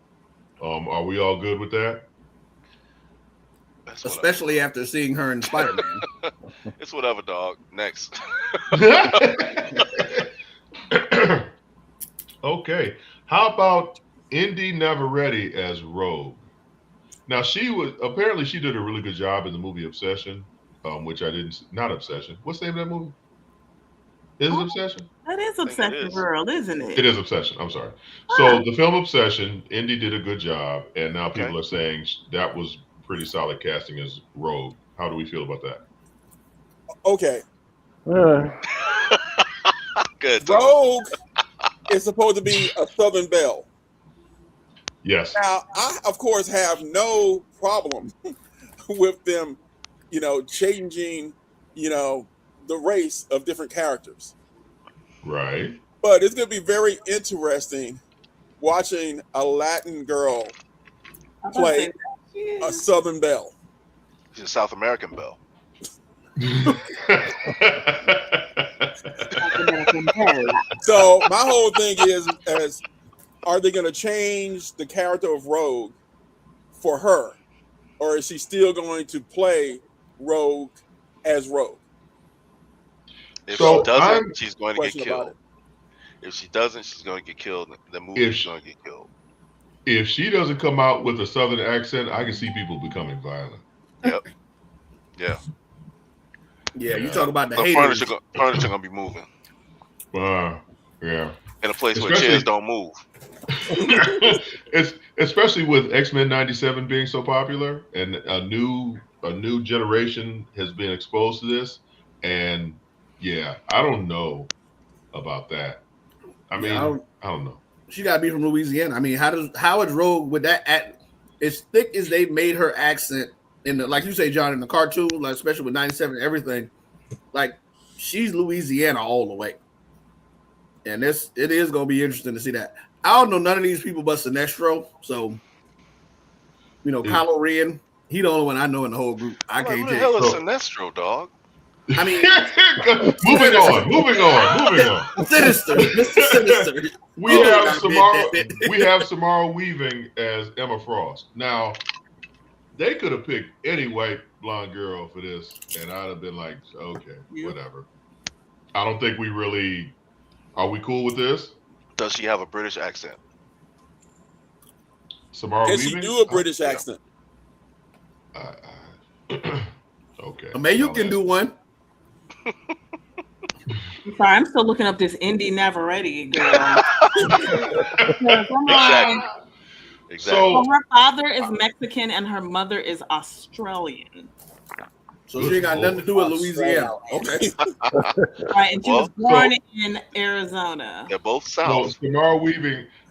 Are we all good with that? Especially after seeing her in Spider-Man. It's whatever, dog. Next. Okay. How about Indy Navarrete as Rogue? Now she did a really good job in the movie Obsession, which I didn't. Not Obsession. What's the name of that movie? Is it Obsession? That is Obsession World, isn't it? It is Obsession. I'm sorry. So the film Obsession, Indy did a good job, and now people are saying that was pretty solid casting as Rogue. How do we feel about that? Okay. Good. Rogue is supposed to be a Southern Belle. Yes. Now, I, of course, have no problem with them, changing, the race of different characters. Right. But it's going to be very interesting watching a Latin girl play a Southern Belle. She's a South American Belle. So my whole thing is are they going to change the character of Rogue for her, or is she still going to play Rogue as Rogue? If she doesn't, she's going to get killed. If she doesn't, she's going to get killed. The movie is going to get killed. If she doesn't come out with a Southern accent, I can see people becoming violent. Yep. Yeah. Yeah, you talk about the furniture gonna be moving. Yeah. In a place where chairs don't move. It's especially with X-Men 97 being so popular, and a new generation has been exposed to this, and yeah, I don't know about that. I mean, I don't know. She got to be from Louisiana. I mean, how is Rogue with that as thick as they made her accent in the, like you say, John, in the cartoon, like especially with 97 and everything, like she's Louisiana all the way. And it is going to be interesting to see that. I don't know none of these people but Sinestro. So, Kylo Ren, he the only one I know in the whole group. I can't tell you. Who the hell is Sinestro, dog? I mean, moving on. Sinister, Mr. Sinister. We have Samara Weaving as Emma Frost. Now, they could have picked any white blonde girl for this, and I'd have been like, okay, whatever. I don't think we really. Are we cool with this? Does she have a British accent? Samara Can Weaving? she do a British accent? Okay. Maybe you can do one. I'm sorry, I'm still looking up this Indy Navarrete girl. Exactly. So her father is Mexican and her mother is Australian. So she ain't got nothing to do with Australia. Louisiana. Okay. Right, and she was Well, born in Arizona. they're both So South.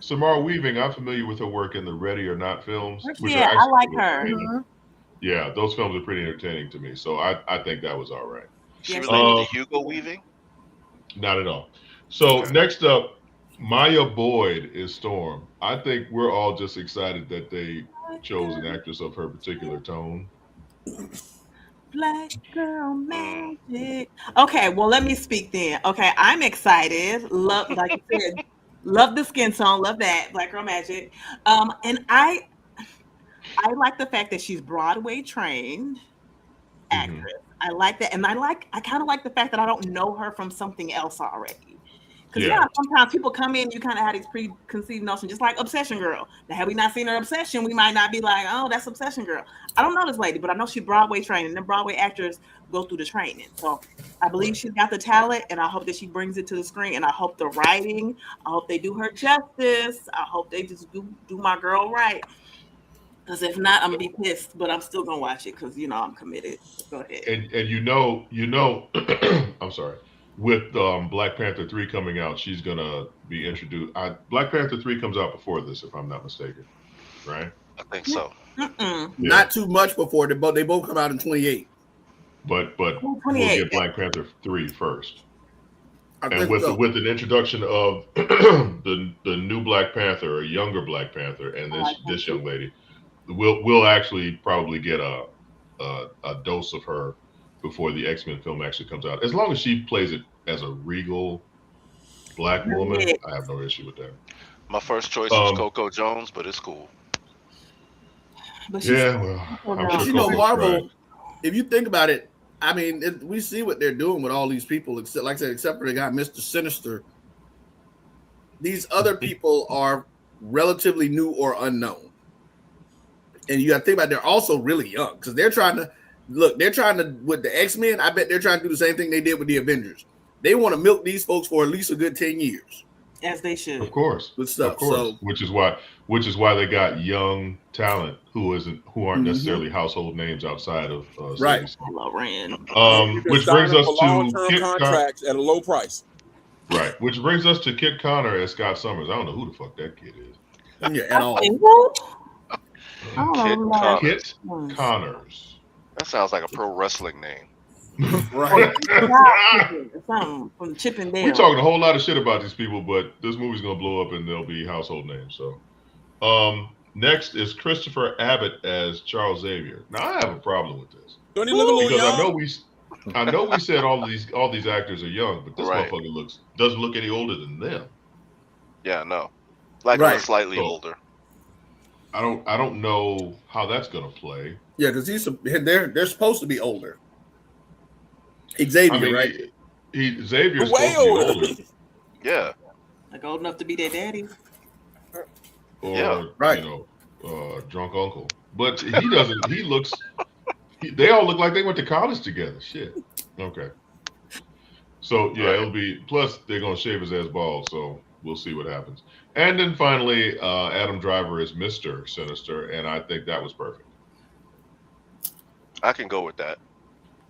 Samara Weaving, I'm familiar with her work in the Ready or Not films, which Yeah, are I like actually her. Mhm. Yeah, those films are pretty entertaining to me. So I think that was all right. She Yes, related they to Hugo Weaving. Not at all. So Okay. next up, Maya Boyd is Storm. I think we're all just excited that they chose an actress of her particular tone. Black girl magic. Okay, well, let me speak then. Okay, I'm excited. Love, like you said, love the skin tone, love that Black girl magic. And I like the fact that she's Broadway trained actress. I like that, and I kind of like the fact that I don't know her from something else already. Because Yeah. sometimes people come in, you kind of have these preconceived notions, just like Obsession Girl. Now, had we not seen her Obsession, we might not be like, oh, that's Obsession Girl. I don't know this lady, but I know she's Broadway trained, and the Broadway actors go through the training. So I believe she's got the talent, and I hope that she brings it to the screen. And I hope the writing, I hope they do her justice. I hope they just do my girl right. Because if not, I'm gonna be pissed, but I'm still gonna watch it because I'm committed. Go ahead. And I'm sorry. With Black Panther 3 coming out, she's gonna be introduced. Black Panther 3 comes out before this, if I'm not mistaken, right? I think so. Mm-mm. Not too much before they both come out in 28. But we'll 28. get Black Panther 3 first. I And think with so. with an introduction of the new Black Panther, a younger Black Panther, and this young lady, we'll actually probably get a dose of her before the X-Men film actually comes out. As long as she plays it as a regal Black woman, I have no issue with that. My first choice was Coco Jones, but it's cool. But Yeah, well, I'm But sure Marvel, right. if you think about it, I mean, we see what they're doing with all these people, except, like I said, except for the guy, Mr. Sinister. These other people are relatively new or unknown. And you got to think about they're also really young because they're trying to with the X-Men. I bet they're trying to do the same thing they did with the Avengers. They want to milk these folks for at least a good 10 years. As they should. Of course. With stuff. Of course. So, which is why they got young talent who aren't necessarily household names outside of right. Which brings us to long-term Kit contracts at a low price. Right. Which brings us to Kit Connor as Scott Summers. I don't know who the fuck that kid is. Yeah, at all. Kit Connors. That sounds like a pro wrestling name. Right. Something from Chip and Dale. We're talking a whole lot of shit about these people, but this movie's gonna blow up and they'll be household names. So, next is Christopher Abbott as Charles Xavier. Now I have a problem with this Don't he look a little because young? I know we said all these actors are young, but this Right. motherfucker doesn't look any older than them. Yeah, no, like Right. slightly So, older. I don't know how that's gonna play. Yeah, because they're supposed to be older. Xavier, I mean, right? Xavier's Way supposed to be older. Yeah, Like old enough to be their daddy. Or Yeah. Right. drunk uncle. But he doesn't. He looks. They all look like they went to college together. Shit. Okay. So yeah, it'll be. Plus, they're gonna shave his ass bald. So we'll see what happens. And then finally, Adam Driver is Mr. Sinister, and I think that was perfect. I can go with that.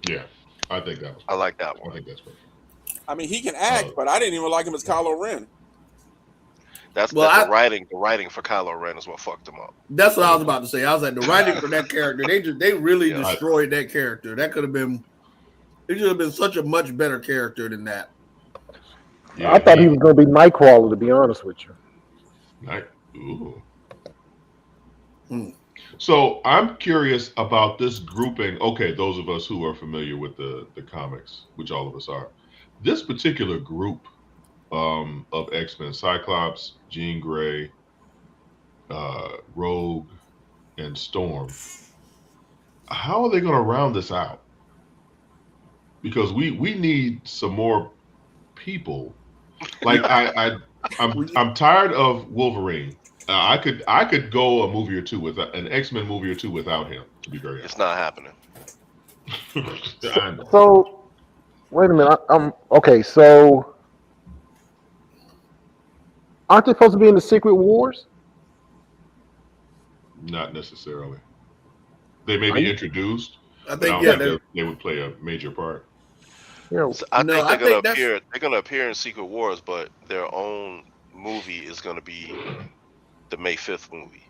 Yeah, I think that was. Perfect. I like that I one. think that's perfect. I mean, he can act, but I didn't even like him as Kylo Ren. That's Well, the writing. The writing for Kylo Ren is what fucked him up. That's what I was about to say. I was like, the writing for that character, they really Yeah. destroyed that character. That could have been. It should have been such a much better character than that. Yeah, I thought he was going to be Nightcrawler, to be honest with you. Ooh. Hmm. So I'm curious about this grouping. Okay, those of us who are familiar with the comics, which all of us are, this particular group of X-Men, Cyclops, Jean Grey, Rogue, and Storm, how are they going to round this out? Because we need some more people. Like I'm tired of Wolverine. I could go a movie or two with an X-Men movie or two without him. To be very It's not happening. honest. I know. So, wait a minute. Okay. So, aren't they supposed to be in the Secret Wars? Not necessarily. They may be introduced. I But I think don't yeah. think they would play a major part. Yeah, So I No, think I they're gonna think that's appear. They're gonna appear in Secret Wars, but their own movie is gonna be the May 5th movie.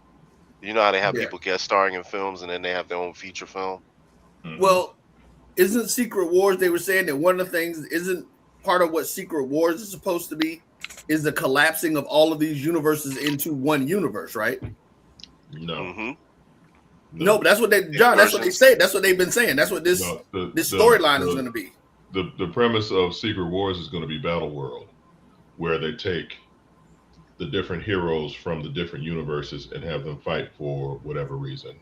You know how they have yeah. people guest starring in films and then they have their own feature film. Mhm. Well, isn't Secret Wars? They were saying that one of the things isn't part of what Secret Wars is supposed to be is the collapsing of all of these universes into one universe, right? no, Mm-hmm. No, but that's what they, John. That's what they Inversions. say. That's what they've been saying. That's what this no. this storyline is going to be. The premise of Secret Wars is going to be Battle World, where they take the different heroes from the different universes and have them fight for whatever reason.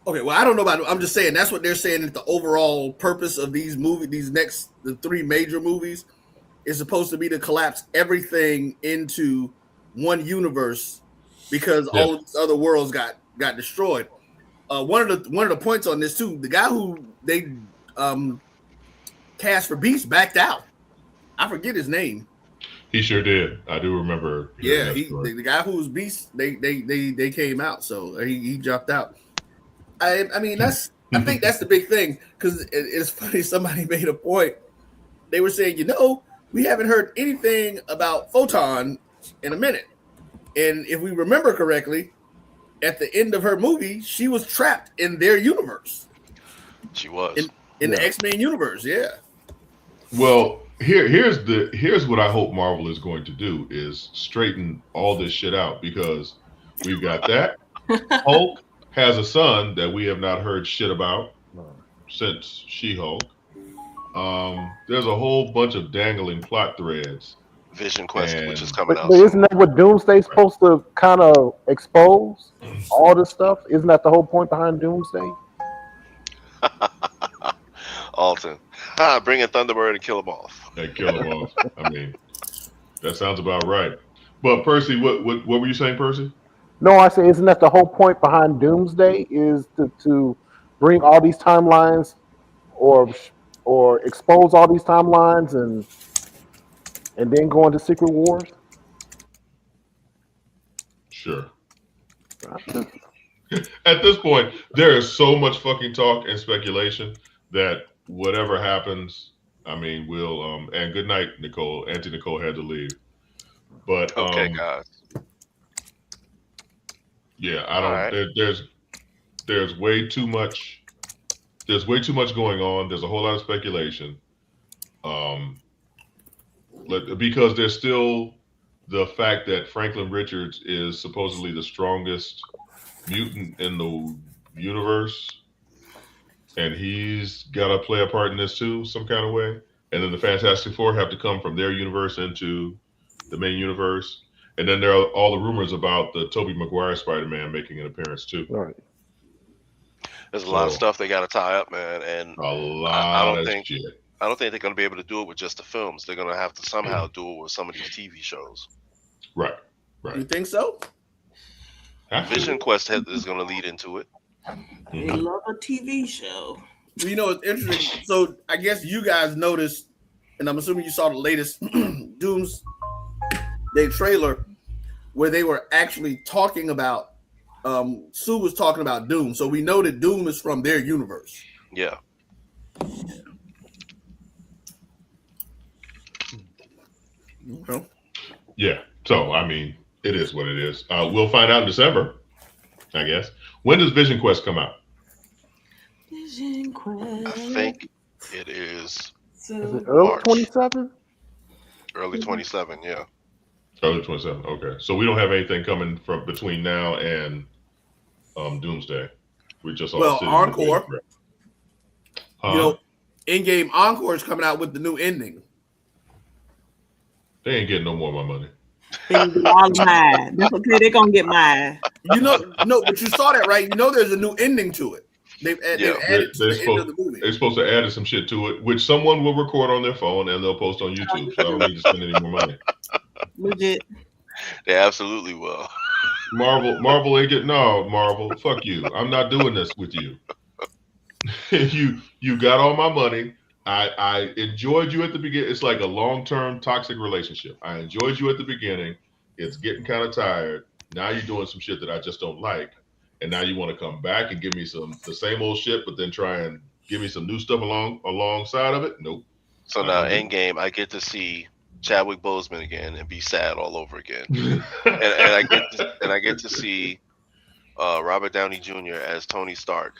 Okay, well, I don't know about it. I'm just saying that's what they're saying that the overall purpose of these movies, the three major movies, is supposed to be to collapse everything into one universe because all of these other worlds got destroyed. One of the points on this too, the guy who they cast for Beast backed out. I forget his name. He sure did. I do remember. Yeah, the guy who was Beast, they came out, so he dropped out. I mean, I think that's the big thing because it's funny. Somebody made a point. They were saying, we haven't heard anything about Photon in a minute, and if we remember correctly, at the end of her movie, she was trapped in their universe. She was in the X-Men universe. Yeah. Well, here's what I hope Marvel is going to do is straighten all this shit out because we've got that. Hulk has a son that we have not heard shit about since She-Hulk. There's a whole bunch of dangling plot threads. Vision Quest, which is coming out. But isn't that what Doomsday's supposed to kind of expose? All this stuff? Isn't that the whole point behind Doomsday? Alton. Bring in Thunderbird and kill them off. And kill them off. I mean, that sounds about right. But Percy, what were you saying, Percy? No, I say, isn't that the whole point behind Doomsday? Is to bring all these timelines, or expose all these timelines, and then go into Secret Wars? Sure. At this point, there is so much fucking talk and speculation that whatever happens, I mean, we'll and good night, Nicole. Auntie Nicole had to leave. But okay, guys. Yeah, I don't. Right. There's way too much. There's way too much going on. There's a whole lot of speculation. Because there's still the fact that Franklin Richards is supposedly the strongest mutant in the universe, and he's got to play a part in this too, some kind of way. And then the Fantastic Four have to come from their universe into the main universe. And then there are all the rumors about the Tobey Maguire Spider-Man making an appearance too. Right. There's a lot of stuff they got to tie up, man, and a lot of shit. I don't think they're going to be able to do it with just the films. They're going to have to somehow do it with some of these TV shows. Right. You think so? Vision Quest is going to lead into it. They love a TV show. It's interesting. So I guess you guys noticed, and I'm assuming you saw the latest Doomsday trailer where they were actually talking about Sue was talking about Doom. So we know that Doom is from their universe. Yeah. Okay. Yeah. So I mean, it is what it is. We'll find out in December, I guess. When does Vision Quest come out? Vision Quest. I think it is it early 27? Early 27, yeah. Early 27. Okay. So we don't have anything coming from between now and Doomsday. We just all Encore. In-game Encore is coming out with the new ending. They ain't getting no more of my money. All mine. That's okay. They're gonna get mine. But you saw that, right? There's a new ending to it. They've added to the end of the movie. They're supposed to add some shit to it, which someone will record on their phone and they'll post on YouTube. So I don't need to spend any more money. Legit. They absolutely will. Marvel ain't getting Marvel. Fuck you. I'm not doing this with you. You got all my money. I enjoyed you at the beginning. It's like a long-term toxic relationship. I enjoyed you at the beginning. It's getting kind of tired. Now you're doing some shit that I just don't like. and now you want to come back and give me the same old shit, but then try and give me some new stuff alongside of it. Nope. So now, Endgame, I get to see Chadwick Boseman again and be sad all over again, and I get to see Robert Downey Jr. as Tony Stark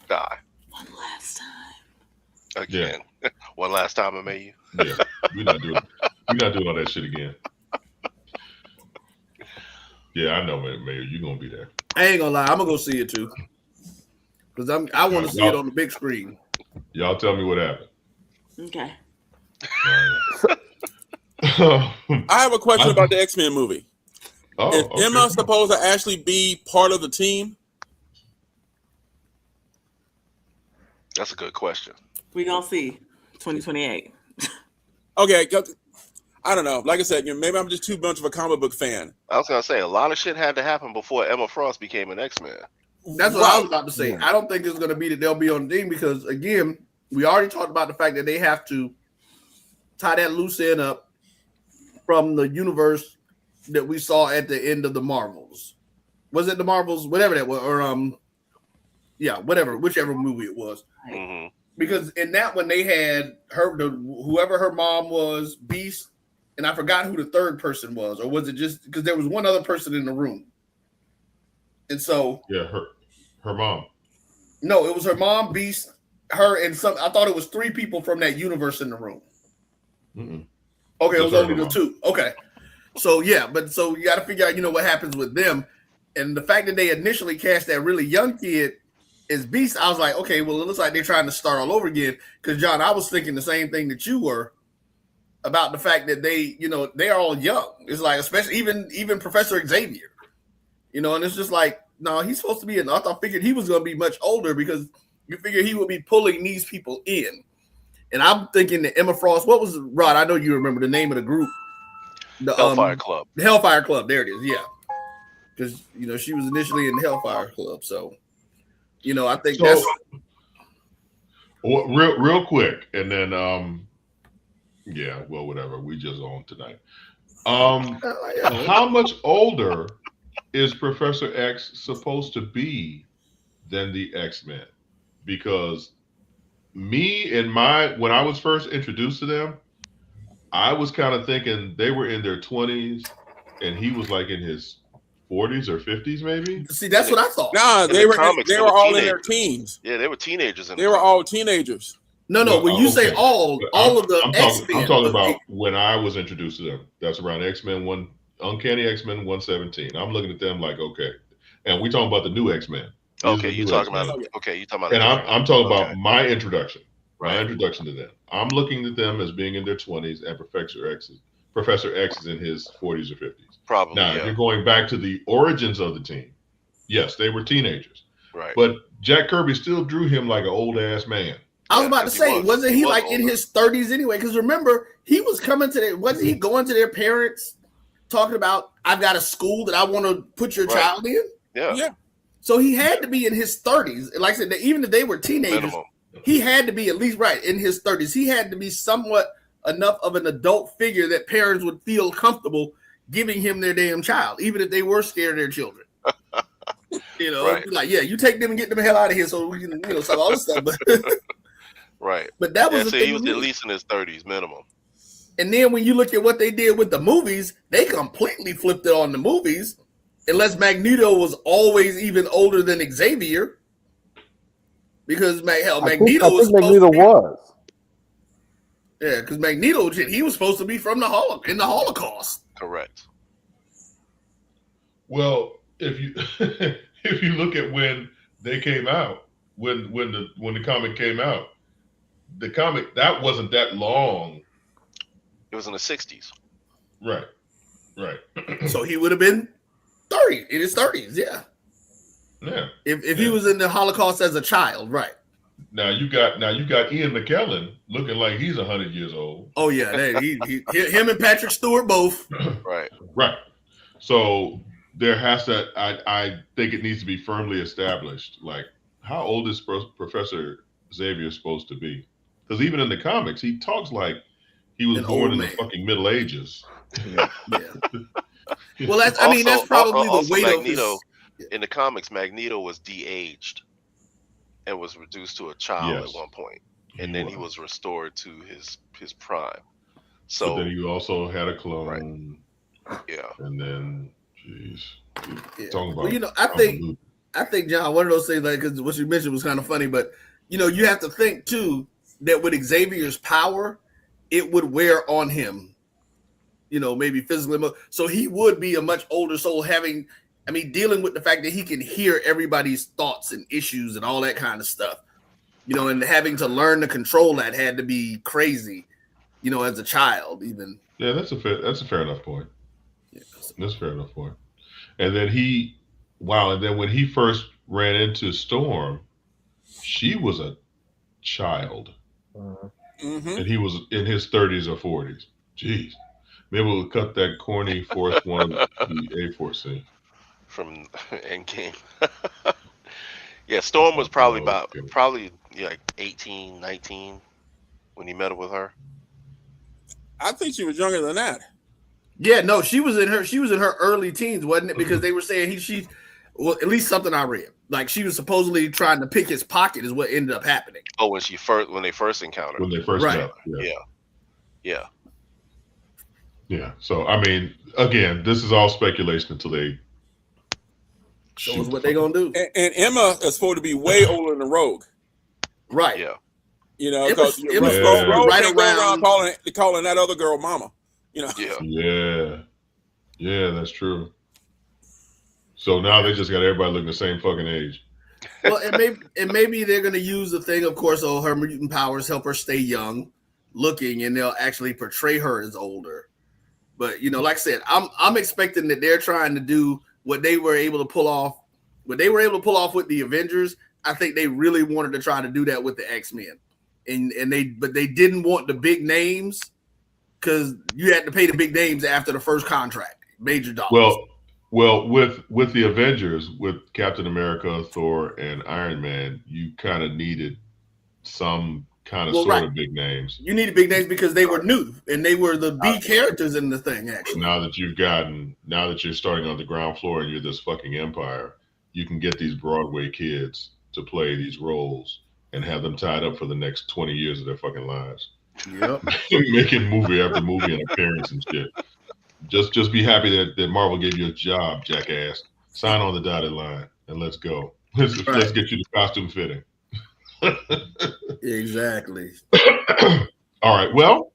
die One last time. again. Yeah. One last time, I made you. Yeah, we're not doing all that shit again. Yeah, I know, man. Mayor, you're gonna be there. I ain't gonna lie, I'm gonna go see it too, because I want to see it on the big screen. Y'all tell me what happened. Okay. I have a question about the X-Men movie. Oh, Is Emma supposed to actually be part of the team? That's a good question. We're going to see 2028. Okay, I don't know. Like I said, maybe I'm just too much of a comic book fan. I was gonna say a lot of shit had to happen before Emma Frost became an X-Men. That's what I was about to say. I don't think it's going to be that they'll be on the team because, again, we already talked about the fact that they have to tie that loose end up from the universe that we saw at the end of the Marvels. Was it the Marvels? Whatever that was, or whichever movie it was. Mm-hmm. Because in that one they had whoever her mom was, Beast, and I forgot who the third person was, or was it just because there was one other person in the room? And so her mom. No, it was her mom, Beast, her, and some. I thought it was 3 people from that universe in the room. Mm-mm. Okay, Just it was only the 2. Okay, so yeah, but so you got to figure out, what happens with them, and the fact that they initially cast that really young kid as Beast, I was like, okay, well, it looks like they're trying to start all over again. Because John, I was thinking the same thing that you were about the fact that they're all young. It's like, especially even Professor Xavier, and it's just like, no, he's supposed to be I figured he was going to be much older because you figure he would be pulling these people in. And I'm thinking that Emma Frost, what was Rod? I know you remember the name of the group. The Hellfire Club. The Hellfire Club. There it is. Yeah. Because, she was initially in the Hellfire Club. So, I think that's. Real quick. And then, whatever. We just on tonight. How much older is Professor X supposed to be than the X-Men? Because when I was first introduced to them, I was kind of thinking they were in their 20s and he was like in his 40s or 50s, maybe. See, that's what I thought. Nah, they were all in their teens. Yeah, they were teenagers. They were all teenagers. No. When you say all of the X-Men, I'm talking about when I was introduced to them. That's around X-Men Uncanny X-Men 117. I'm looking at them like, okay, and we talking about the new X-Men. Okay, you talking about? Okay, you talking about? And I'm talking about my introduction. My introduction to them. I'm looking at them as being in their 20s, and Professor X is in his 40s or 50s. Probably. Now, if you're going back to the origins of the team, yes, they were teenagers. Right. But Jack Kirby still drew him like an old ass man. I was about to say, wasn't he like in his 30s anyway? Because remember, he was coming to wasn't he going to their parents talking about, I've got a school that I want to put your child in? Yeah. So he had to be in his 30s. Like I said, even if they were teenagers, minimum. He had to be at least in his 30s. He had to be somewhat enough of an adult figure that parents would feel comfortable giving him their damn child, even if they were scared of their children. Like, yeah, you take them and get them the hell out of here so we can, some all this stuff. But right. But that was so he was at least in his 30s minimum. And then when you look at what they did with the movies, they completely flipped it on the movies. Unless Magneto was always even older than Xavier. Because Magneto was. Yeah, because Magneto, he was supposed to be from the Holocaust. Correct. Well, if you look at when they came out, when the comic came out, the comic that wasn't that long. It was in the 60s. Right. So he would have been 30 in his 30s. Yeah. Yeah. If he was in the Holocaust as a child, right? Now you got Ian McKellen looking like he's 100 years old. Oh yeah, him and Patrick Stewart both. Right. So there has to. I think it needs to be firmly established. Like, how old is Professor Xavier supposed to be? Because even in the comics, he talks like he was born in the fucking Middle Ages. Yeah. Well, that's probably the weight Magneto, of in the comics, Magneto was de-aged and was reduced to a child Yes. at one point, and then he was restored to his prime. But So then you also had a clone, yeah, and then, jeez, Yeah. talking about. Well, you know, I think John, one of those things, like, because what you mentioned was kind of funny, but you know, you have to think too that with Xavier's power, it would wear on him, you know, maybe physically. So he would be a much older soul, dealing with the fact that he can hear everybody's thoughts and issues and all that kind of stuff, you know, and having to learn to control that had to be crazy, you know, as a child, even. Yeah, that's a fair enough point. Yeah, That's a fair enough point. And then and then when he first ran into Storm, she was a child, Mm-hmm. and he was in his 30s or 40s. Jeez, maybe we'll cut that corny fourth one, the A-Force scene. from Endgame. Yeah, Storm was probably like 18, 19 when he met up with her. I think she was younger than that. Yeah, no, she was in her early teens, wasn't it? Because they were saying well, at least something I read. Like she was supposedly trying to pick his pocket is what ended up happening. Oh, when they first encountered. When they first Right. met. Yeah. Yeah. So I mean, again, this is all speculation until they So is what they gonna do. And Emma is supposed to be way older than Rogue. Right. Yeah. You know, Emma's because supposed to be right around calling that other girl mama. You know. Yeah. Yeah, that's true. So now they just got everybody looking the same fucking age. Well, and maybe they're gonna use the thing, of course, her mutant powers help her stay young looking, and they'll actually portray her as older. But you know, like I said, I'm expecting that they're trying to do what they were able to pull off. What they were able to pull off with the Avengers, I think they really wanted to try to do that with the X-Men. But they didn't want the big names because you had to pay the big names after the first contract, major dollars. Well, with the Avengers, with Captain America, Thor, and Iron Man, you kind of needed some kind of of big names. You needed big names because they were new and they were the B characters in the thing. Actually, now that you're starting on the ground floor and you're this fucking empire, you can get these Broadway kids to play these roles and have them tied up for the next 20 years of their fucking lives. Yep. Making movie after movie and appearance and shit. Just be happy that Marvel gave you a job, jackass. Sign on the dotted line and let's go. Let's get you the costume fitting. Exactly. All right. Well,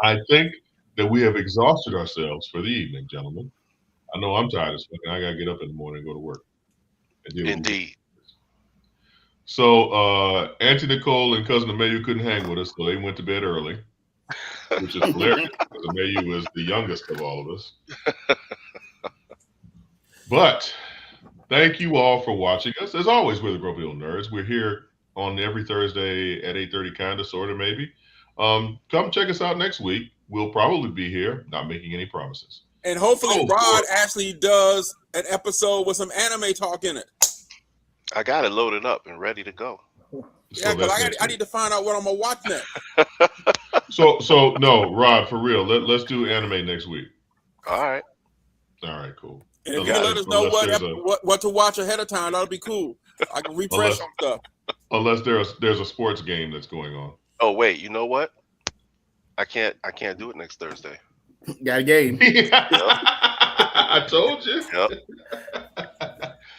I think that we have exhausted ourselves for the evening, gentlemen. I know I'm tired as fuck. I gotta get up in the morning and go to work. Indeed. So Auntie Nicole and Cousin Ameyu couldn't hang with us, so they went to bed early, which is hilarious because Ameyu is the youngest of all of us. But thank you all for watching us. As always, we're the Grumpy Little Nerds. We're here on every Thursday at 8:30, kind of, sort of, maybe. Come check us out next week. We'll probably be here, not making any promises. And hopefully Rod actually does an episode with some anime talk in it. I got it loaded up and ready to go. Yeah, because I need to find out what I'm gonna watch next. So no, Rod, for real. Let's do anime next week. All right, cool. And if you let us know what to watch ahead of time, that'll be cool. I can refresh on stuff. Unless there's a sports game that's going on. Oh wait, you know what? I can't do it next Thursday. Got a game. I told you. Yep.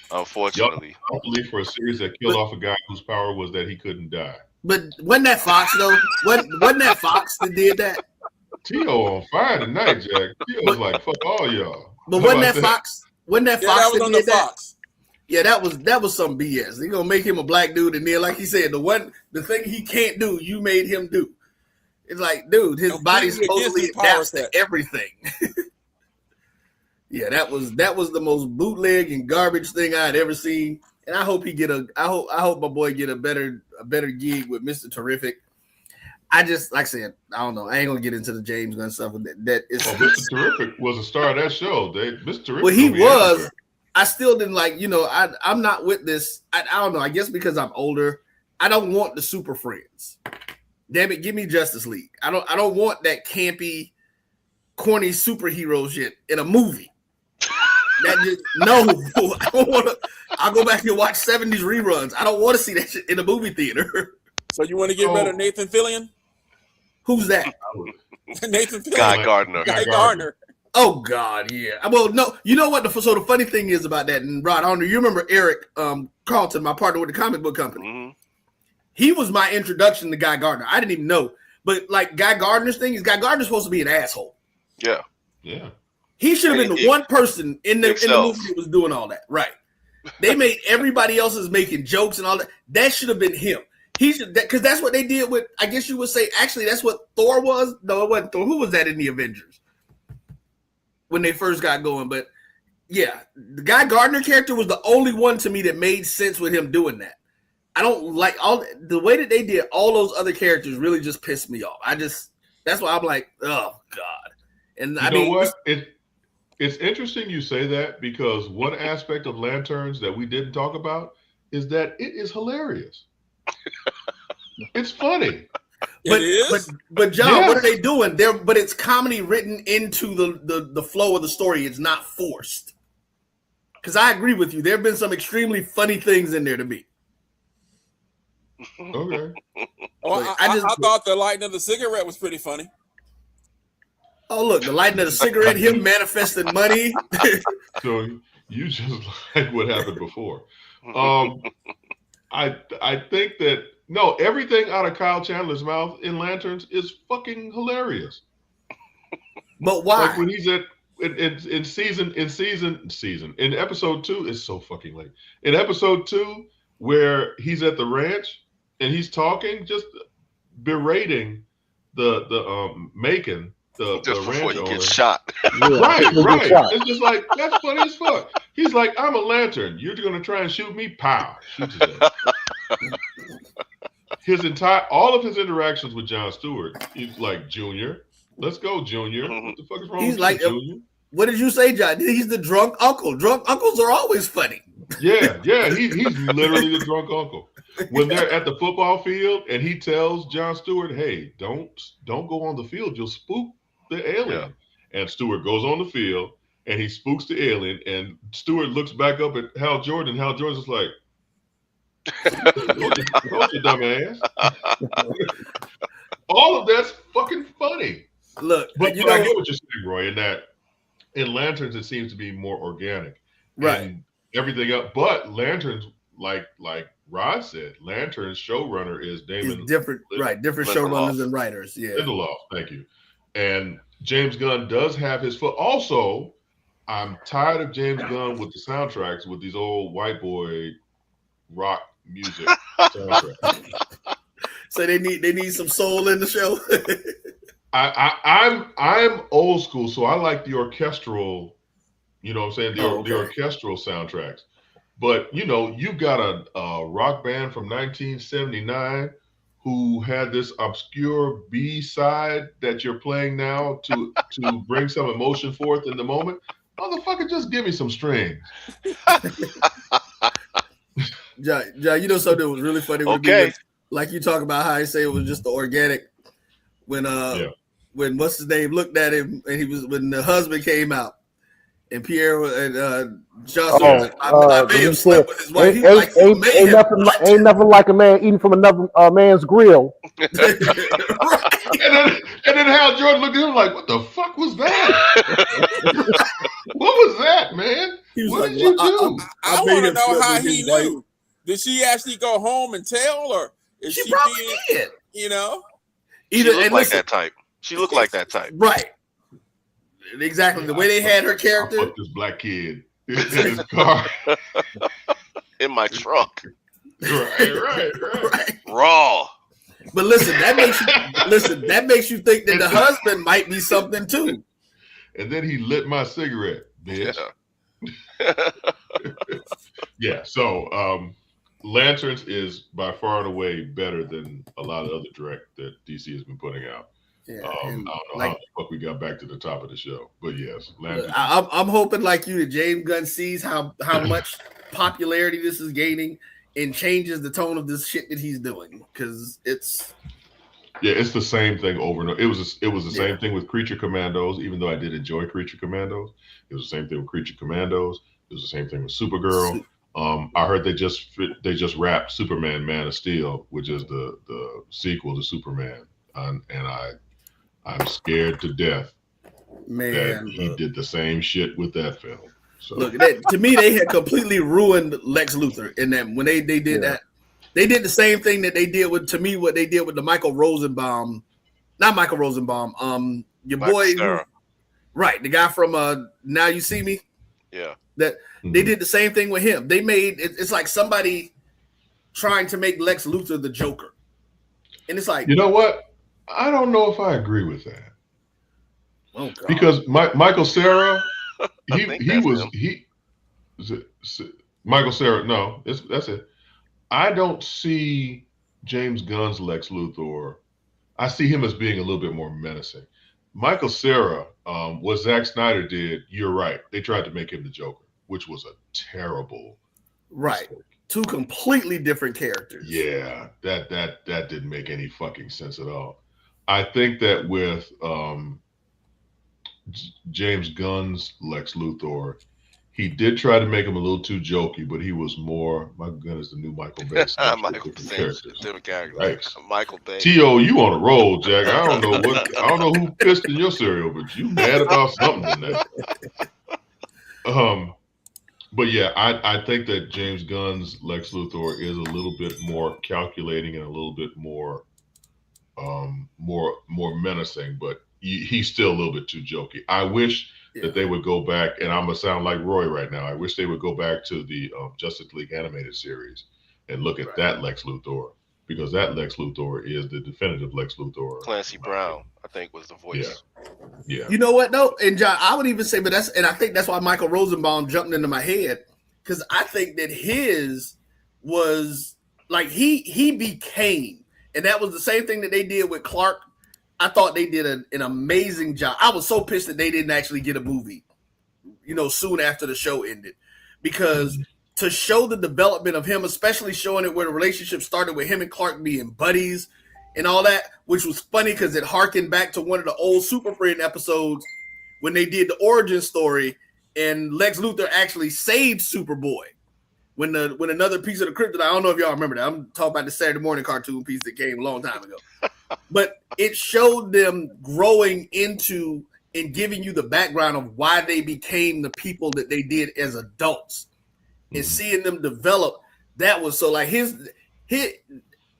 Unfortunately. I believe for a series that killed off a guy whose power was that he couldn't die. But wasn't that Fox though? Wasn't that Fox that did that? T.O. on fire tonight, Jack. T.O. was like, fuck all y'all. But wasn't that Fox? Wasn't that Fox? That was on the Fox. Yeah, that was some BS. They're gonna make him a black dude, and then, like he said, the thing he can't do, you made him do. It's like, dude, his body supposedly adapts to everything. Yeah, that was the most bootleg and garbage thing I had ever seen. And I hope I hope my boy get a better gig with Mr. Terrific. I just, like I said, I don't know. I ain't gonna get into the James Gunn stuff. That is. Mr. Terrific was a star of that show. Mr. Terrific. Well, he was. Everywhere. I still didn't like. I'm not with this. I don't know. I guess because I'm older, I don't want the Super Friends. Damn it, give me Justice League. I don't want that campy, corny superhero shit in a movie. No, I don't want to. I'll go back and watch 70s reruns. I don't want to see that shit in a movie theater. So you want to get rid of Nathan Fillion? Who's that? Nathan Fillion. Guy Gardner. Guy Gardner. Oh God, yeah. Well, no, you know what? So the funny thing is about that, and Rod, I don't know. You remember Eric Carlton, my partner with the comic book company? Mhm. He was my introduction to Guy Gardner. I didn't even know, but like Guy Gardner's thing is Guy Gardner's supposed to be an asshole. Yeah. Yeah. He should have been the one person in the Himself. movie that was doing all that. Right. They made everybody else is making jokes and all that. That should have been him. He should, because that's what they did with, I guess you would say, actually, that's what Thor was. No, it wasn't Thor. Who was that in the Avengers when they first got going? But yeah, the Guy Gardner character was the only one to me that made sense with him doing that. I don't like all the way that they did all those other characters really just pissed me off. That's why I'm like, oh God. And You I know mean, what? It's interesting you say that because one aspect of Lanterns that we didn't talk about is that it is hilarious. It's funny. But, It is? but John, Yes. what are they doing? But it's comedy written into the flow of the story. It's not forced. Because I agree with you. There have been some extremely funny things in there to me. Okay. Oh, I I just- thought the lighting of the cigarette was pretty funny. Oh, look, the lighting of the cigarette, him manifesting money. So you just like what happened before. I think that no, everything out of Kyle Chandler's mouth in Lanterns is fucking hilarious. But why? Like when he's at in episode 2, it's so fucking late. In episode 2, where he's at the ranch and he's talking, just berating the Macon, the Just before ranch he owner. gets shot. Right. Shot. It's just like that's funny as fuck. He's like, I'm a lantern. You're gonna try and shoot me? Pow! Shoots his ass. All of his interactions with Jon Stewart, he's like, Junior, let's go, Junior. What the fuck is wrong He's with like- you, Junior? What did you say, John? He's the drunk uncle. Drunk uncles are always funny. Yeah, he's literally the drunk uncle. When they're at the football field and he tells Jon Stewart, hey, don't go on the field, you'll spook the alien. And Stewart goes on the field and he spooks the alien, and Stewart looks back up at Hal Jordan. Hal Jordan's just like, don't you dumb ass. All of that's fucking funny. Look, But you I know, get what you're saying, Roy, in that in Lanterns it seems to be more organic. right. And everything else. But Lanterns, like Rod said, Lanterns showrunner is Damon It's different, right? Different Lindelof. showrunners and writers. Yeah. Lindelof. Thank you. And James Gunn does have his foot. Also, I'm tired of James Gunn with the soundtracks with these old white boy rock music soundtracks. So they need some soul in the show. I'm old school, so I like the orchestral. You know what I'm saying? The orchestral soundtracks. But you know, you got a rock band from 1979 who had this obscure B side that you're playing now to bring some emotion forth in the moment. Motherfucker, just give me some strings. John, you know something that was really funny. With me Okay. was, like you talk about how I say it was just the organic. When when what's his name looked at him and when the husband came out. And Pierre and Johnson was like, I may have slept with his wife. He was like, you may ain't have nothing like a man eating from another man's grill. And then Hal Jordan looked at him like, "What the fuck was that? What was that, man? He was What like, did you do?" I made want to him know sleep how with he his wife. knew. Did she actually go home and tell, or is She she probably being, did. you know? She Either looked and like listen, that type. She looked like that type. right. Exactly. The way they had her I character. fucked this black kid in his car. In my truck. right. Right. Raw. But listen, that makes you think that the husband might be something too. And then he lit my cigarette, bitch. Yeah. Yeah. So, Lanterns is by far and away better than a lot of other direct that DC has been putting out. Yeah, I and don't know like- how the fuck we got back to the top of the show, but yes, Lanterns. I'm hoping like you that James Gunn sees how much popularity this is gaining and changes the tone of this shit that he's doing because it's Yeah, it's the same thing over and over. It was the Yeah. same thing with Creature Commandos. Even though I did enjoy Creature Commandos, it was the same thing with Creature Commandos. It was the same thing with Supergirl. I heard they just wrapped Superman Man of Steel, which is the sequel to Superman, and I'm scared to death Man, that he look. did the same shit with that film. So Look, to me, they had completely ruined Lex Luthor in that when they did Yeah. that. They did the same thing that they did with, to me, what they did with the Michael Rosenbaum, not Michael Rosenbaum, your Michael boy, Cera. right, the guy from Now You See Me. Yeah. That they did the same thing with him. They made it's like somebody trying to make Lex Luthor the Joker, and it's like, you know what? I don't know if I agree with that. oh God. Because Michael Cera, I he think he that's was him. he Michael Cera. No, that's it. I don't see James Gunn's Lex Luthor. I see him as being a little bit more menacing. Michael Cera, what Zack Snyder did, you're right. They tried to make him the Joker, which was a terrible Right, mistake. two completely different characters. Yeah, that didn't make any fucking sense at all. I think that with James Gunn's Lex Luthor, he did try to make him a little too jokey, but he was more. Michael Gunn is the new Michael Bay. Michael, different character. Yikes. Michael Bay. T.O., you on a roll, Jack. I don't know who pissed in your cereal, but you mad about something in there. But yeah, I think that James Gunn's Lex Luthor is a little bit more calculating and a little bit more menacing, but he's still a little bit too jokey. I wish that they would go back, and I'm gonna sound like Roy right now. I wish they would go back to the Justice League animated series and look at that Lex Luthor, because that Lex Luthor is the definitive Lex Luthor. Clancy Brown, I think, was the voice. Yeah. You know what though, and John, I would even say, but I think that's why Michael Rosenbaum jumped into my head, because I think that his was like he became, and that was the same thing that they did with Clark. I thought they did an amazing job. I was so pissed that they didn't actually get a movie, soon after the show ended, because to show the development of him, especially showing it where the relationship started with him and Clark being buddies and all that, which was funny because it harkened back to one of the old Super Friend episodes when they did the origin story and Lex Luthor actually saved Superboy when another piece of the kryptonite. I don't know if y'all remember that. I'm talking about the Saturday morning cartoon piece that came a long time ago. But it showed them growing into and giving you the background of why they became the people that they did as adults, and seeing them develop. That was so like his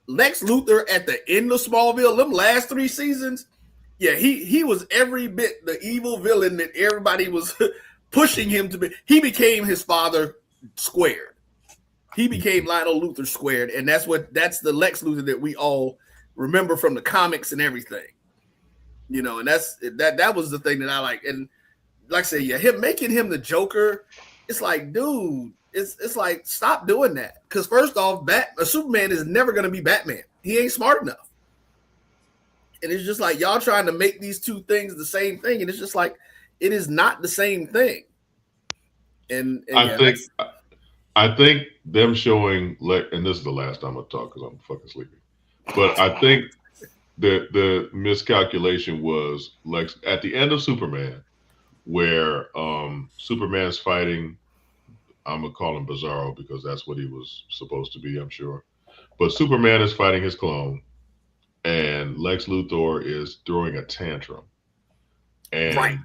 Lex Luthor at the end of Smallville, them last 3 seasons. Yeah, he was every bit the evil villain that everybody was pushing him to be. He became his father squared. He became Lionel Luthor squared, and that's the Lex Luthor that we all remember from the comics and everything, and that was the thing that I like. And like I said, yeah, him making him the Joker, it's like, dude, it's like, stop doing that. Because first off, Superman is never going to be Batman. He ain't smart enough. And it's just like, y'all trying to make these two things the same thing. And it's just like, it is not the same thing. And I think them showing, and this is the last time I'll talk because I'm fucking sleepy. But I think the miscalculation was like at the end of Superman, where Superman's fighting. I'm gonna call him Bizarro because that's what he was supposed to be, I'm sure. But Superman is fighting his clone, and Lex Luthor is throwing a tantrum. And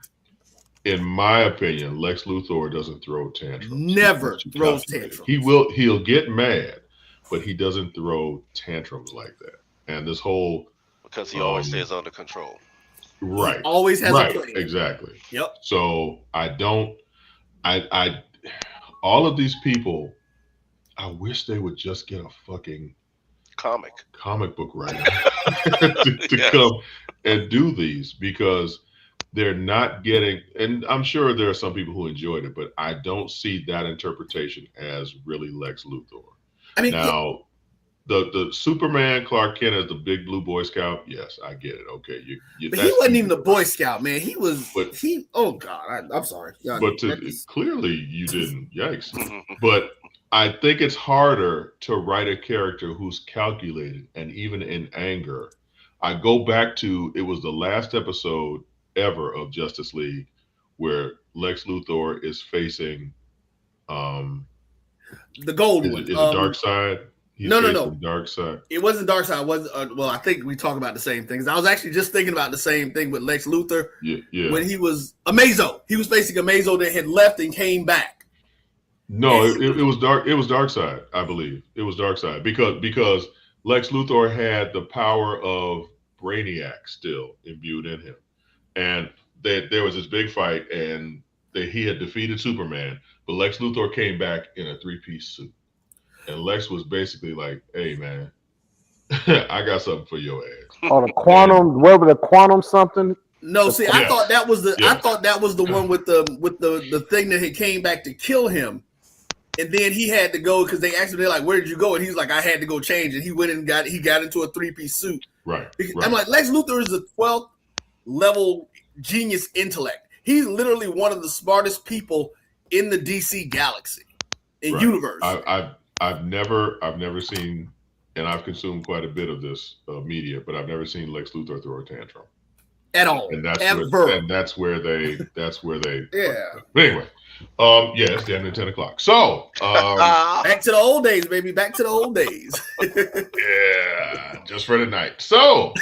in my opinion, Lex Luthor doesn't throw tantrums. Never throws tantrums. He'll get mad, but he doesn't throw tantrums like that. And this whole because he always stays under control. Right. He always has a plan. Exactly. Yep. So all of these people, I wish they would just get a fucking comic book writer to come and do these, because they're not getting, and I'm sure there are some people who enjoyed it, but I don't see that interpretation as really Lex Luthor. I mean, now the Superman Clark Kent as the big blue Boy Scout, yes, I get it. Okay, but he wasn't even the Boy Scout, man. He was. Oh God, I'm sorry. But clearly you didn't. Yikes! But I think it's harder to write a character who's calculated, and even in anger, I go back to, it was the last episode ever of Justice League where Lex Luthor is facing The gold one. is it Darkseid? He's no. facing Darkseid. It wasn't Darkseid. It wasn't. Well, I think we talk about the same things. I was actually just thinking about the same thing with Lex Luthor Yeah. when he was Amazo. He was facing Amazo that had left and came back. No, it was Darkseid, I believe. It was Darkseid because Lex Luthor had the power of Brainiac still imbued in him, and there was this big fight, and he had defeated Superman, but Lex Luthor came back in a 3-piece suit, and Lex was basically like, "Hey, man, I got something for your ass." Oh, the quantum, whatever the quantum something. No, see, I Yes. thought that was the. Yes. I thought that was the one with the thing that had came back to kill him, and then he had to go because they asked him, they're like, "Where did you go?" And he's like, "I had to go change," and he went and got into a 3-piece suit. Right. I'm like, Lex Luthor is the 12th level genius intellect. He's literally one of the smartest people in the DC galaxy, in Right. universe. I've never seen, and I've consumed quite a bit of this media, but I've never seen Lex Luthor throw a tantrum. At all, And that's ever. that's where they Yeah. But anyway, yeah, it's damn near 10 o'clock. So Back to the old days, baby. Back to the old days. yeah, just for tonight. So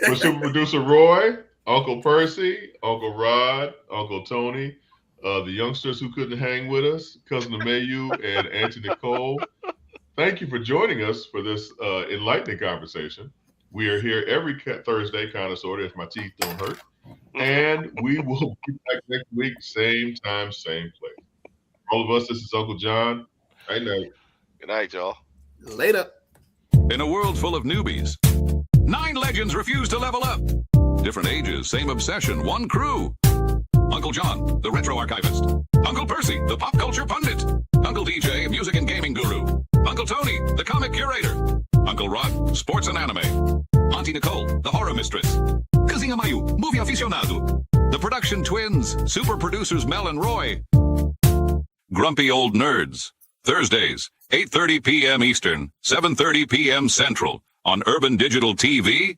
for super producer Roy, Uncle Percy, Uncle Rod, Uncle Tony, the youngsters who couldn't hang with us, Cousin Mayu and Auntie Nicole, thank you for joining us for this enlightening conversation. We are here every Thursday, kind of, sort of, if my teeth don't hurt. And we will be back next week, same time, same place. For all of us, this is Uncle John. Right now. Good night, y'all. Later. In a world full of newbies, 9 legends refuse to level up. Different ages, same obsession, one crew. Uncle John, the retro archivist. Uncle Percy, the pop culture pundit. Uncle DJ, music and gaming guru. Uncle Tony, the comic curator. Uncle Rod, sports and anime. Auntie Nicole, the horror mistress. Cozinha Mayu, movie aficionado. The production twins, super producers Mel and Roy. Grumpy Old Nerds. Thursdays, 8:30 p.m. Eastern, 7:30 p.m. Central on Urban Digital TV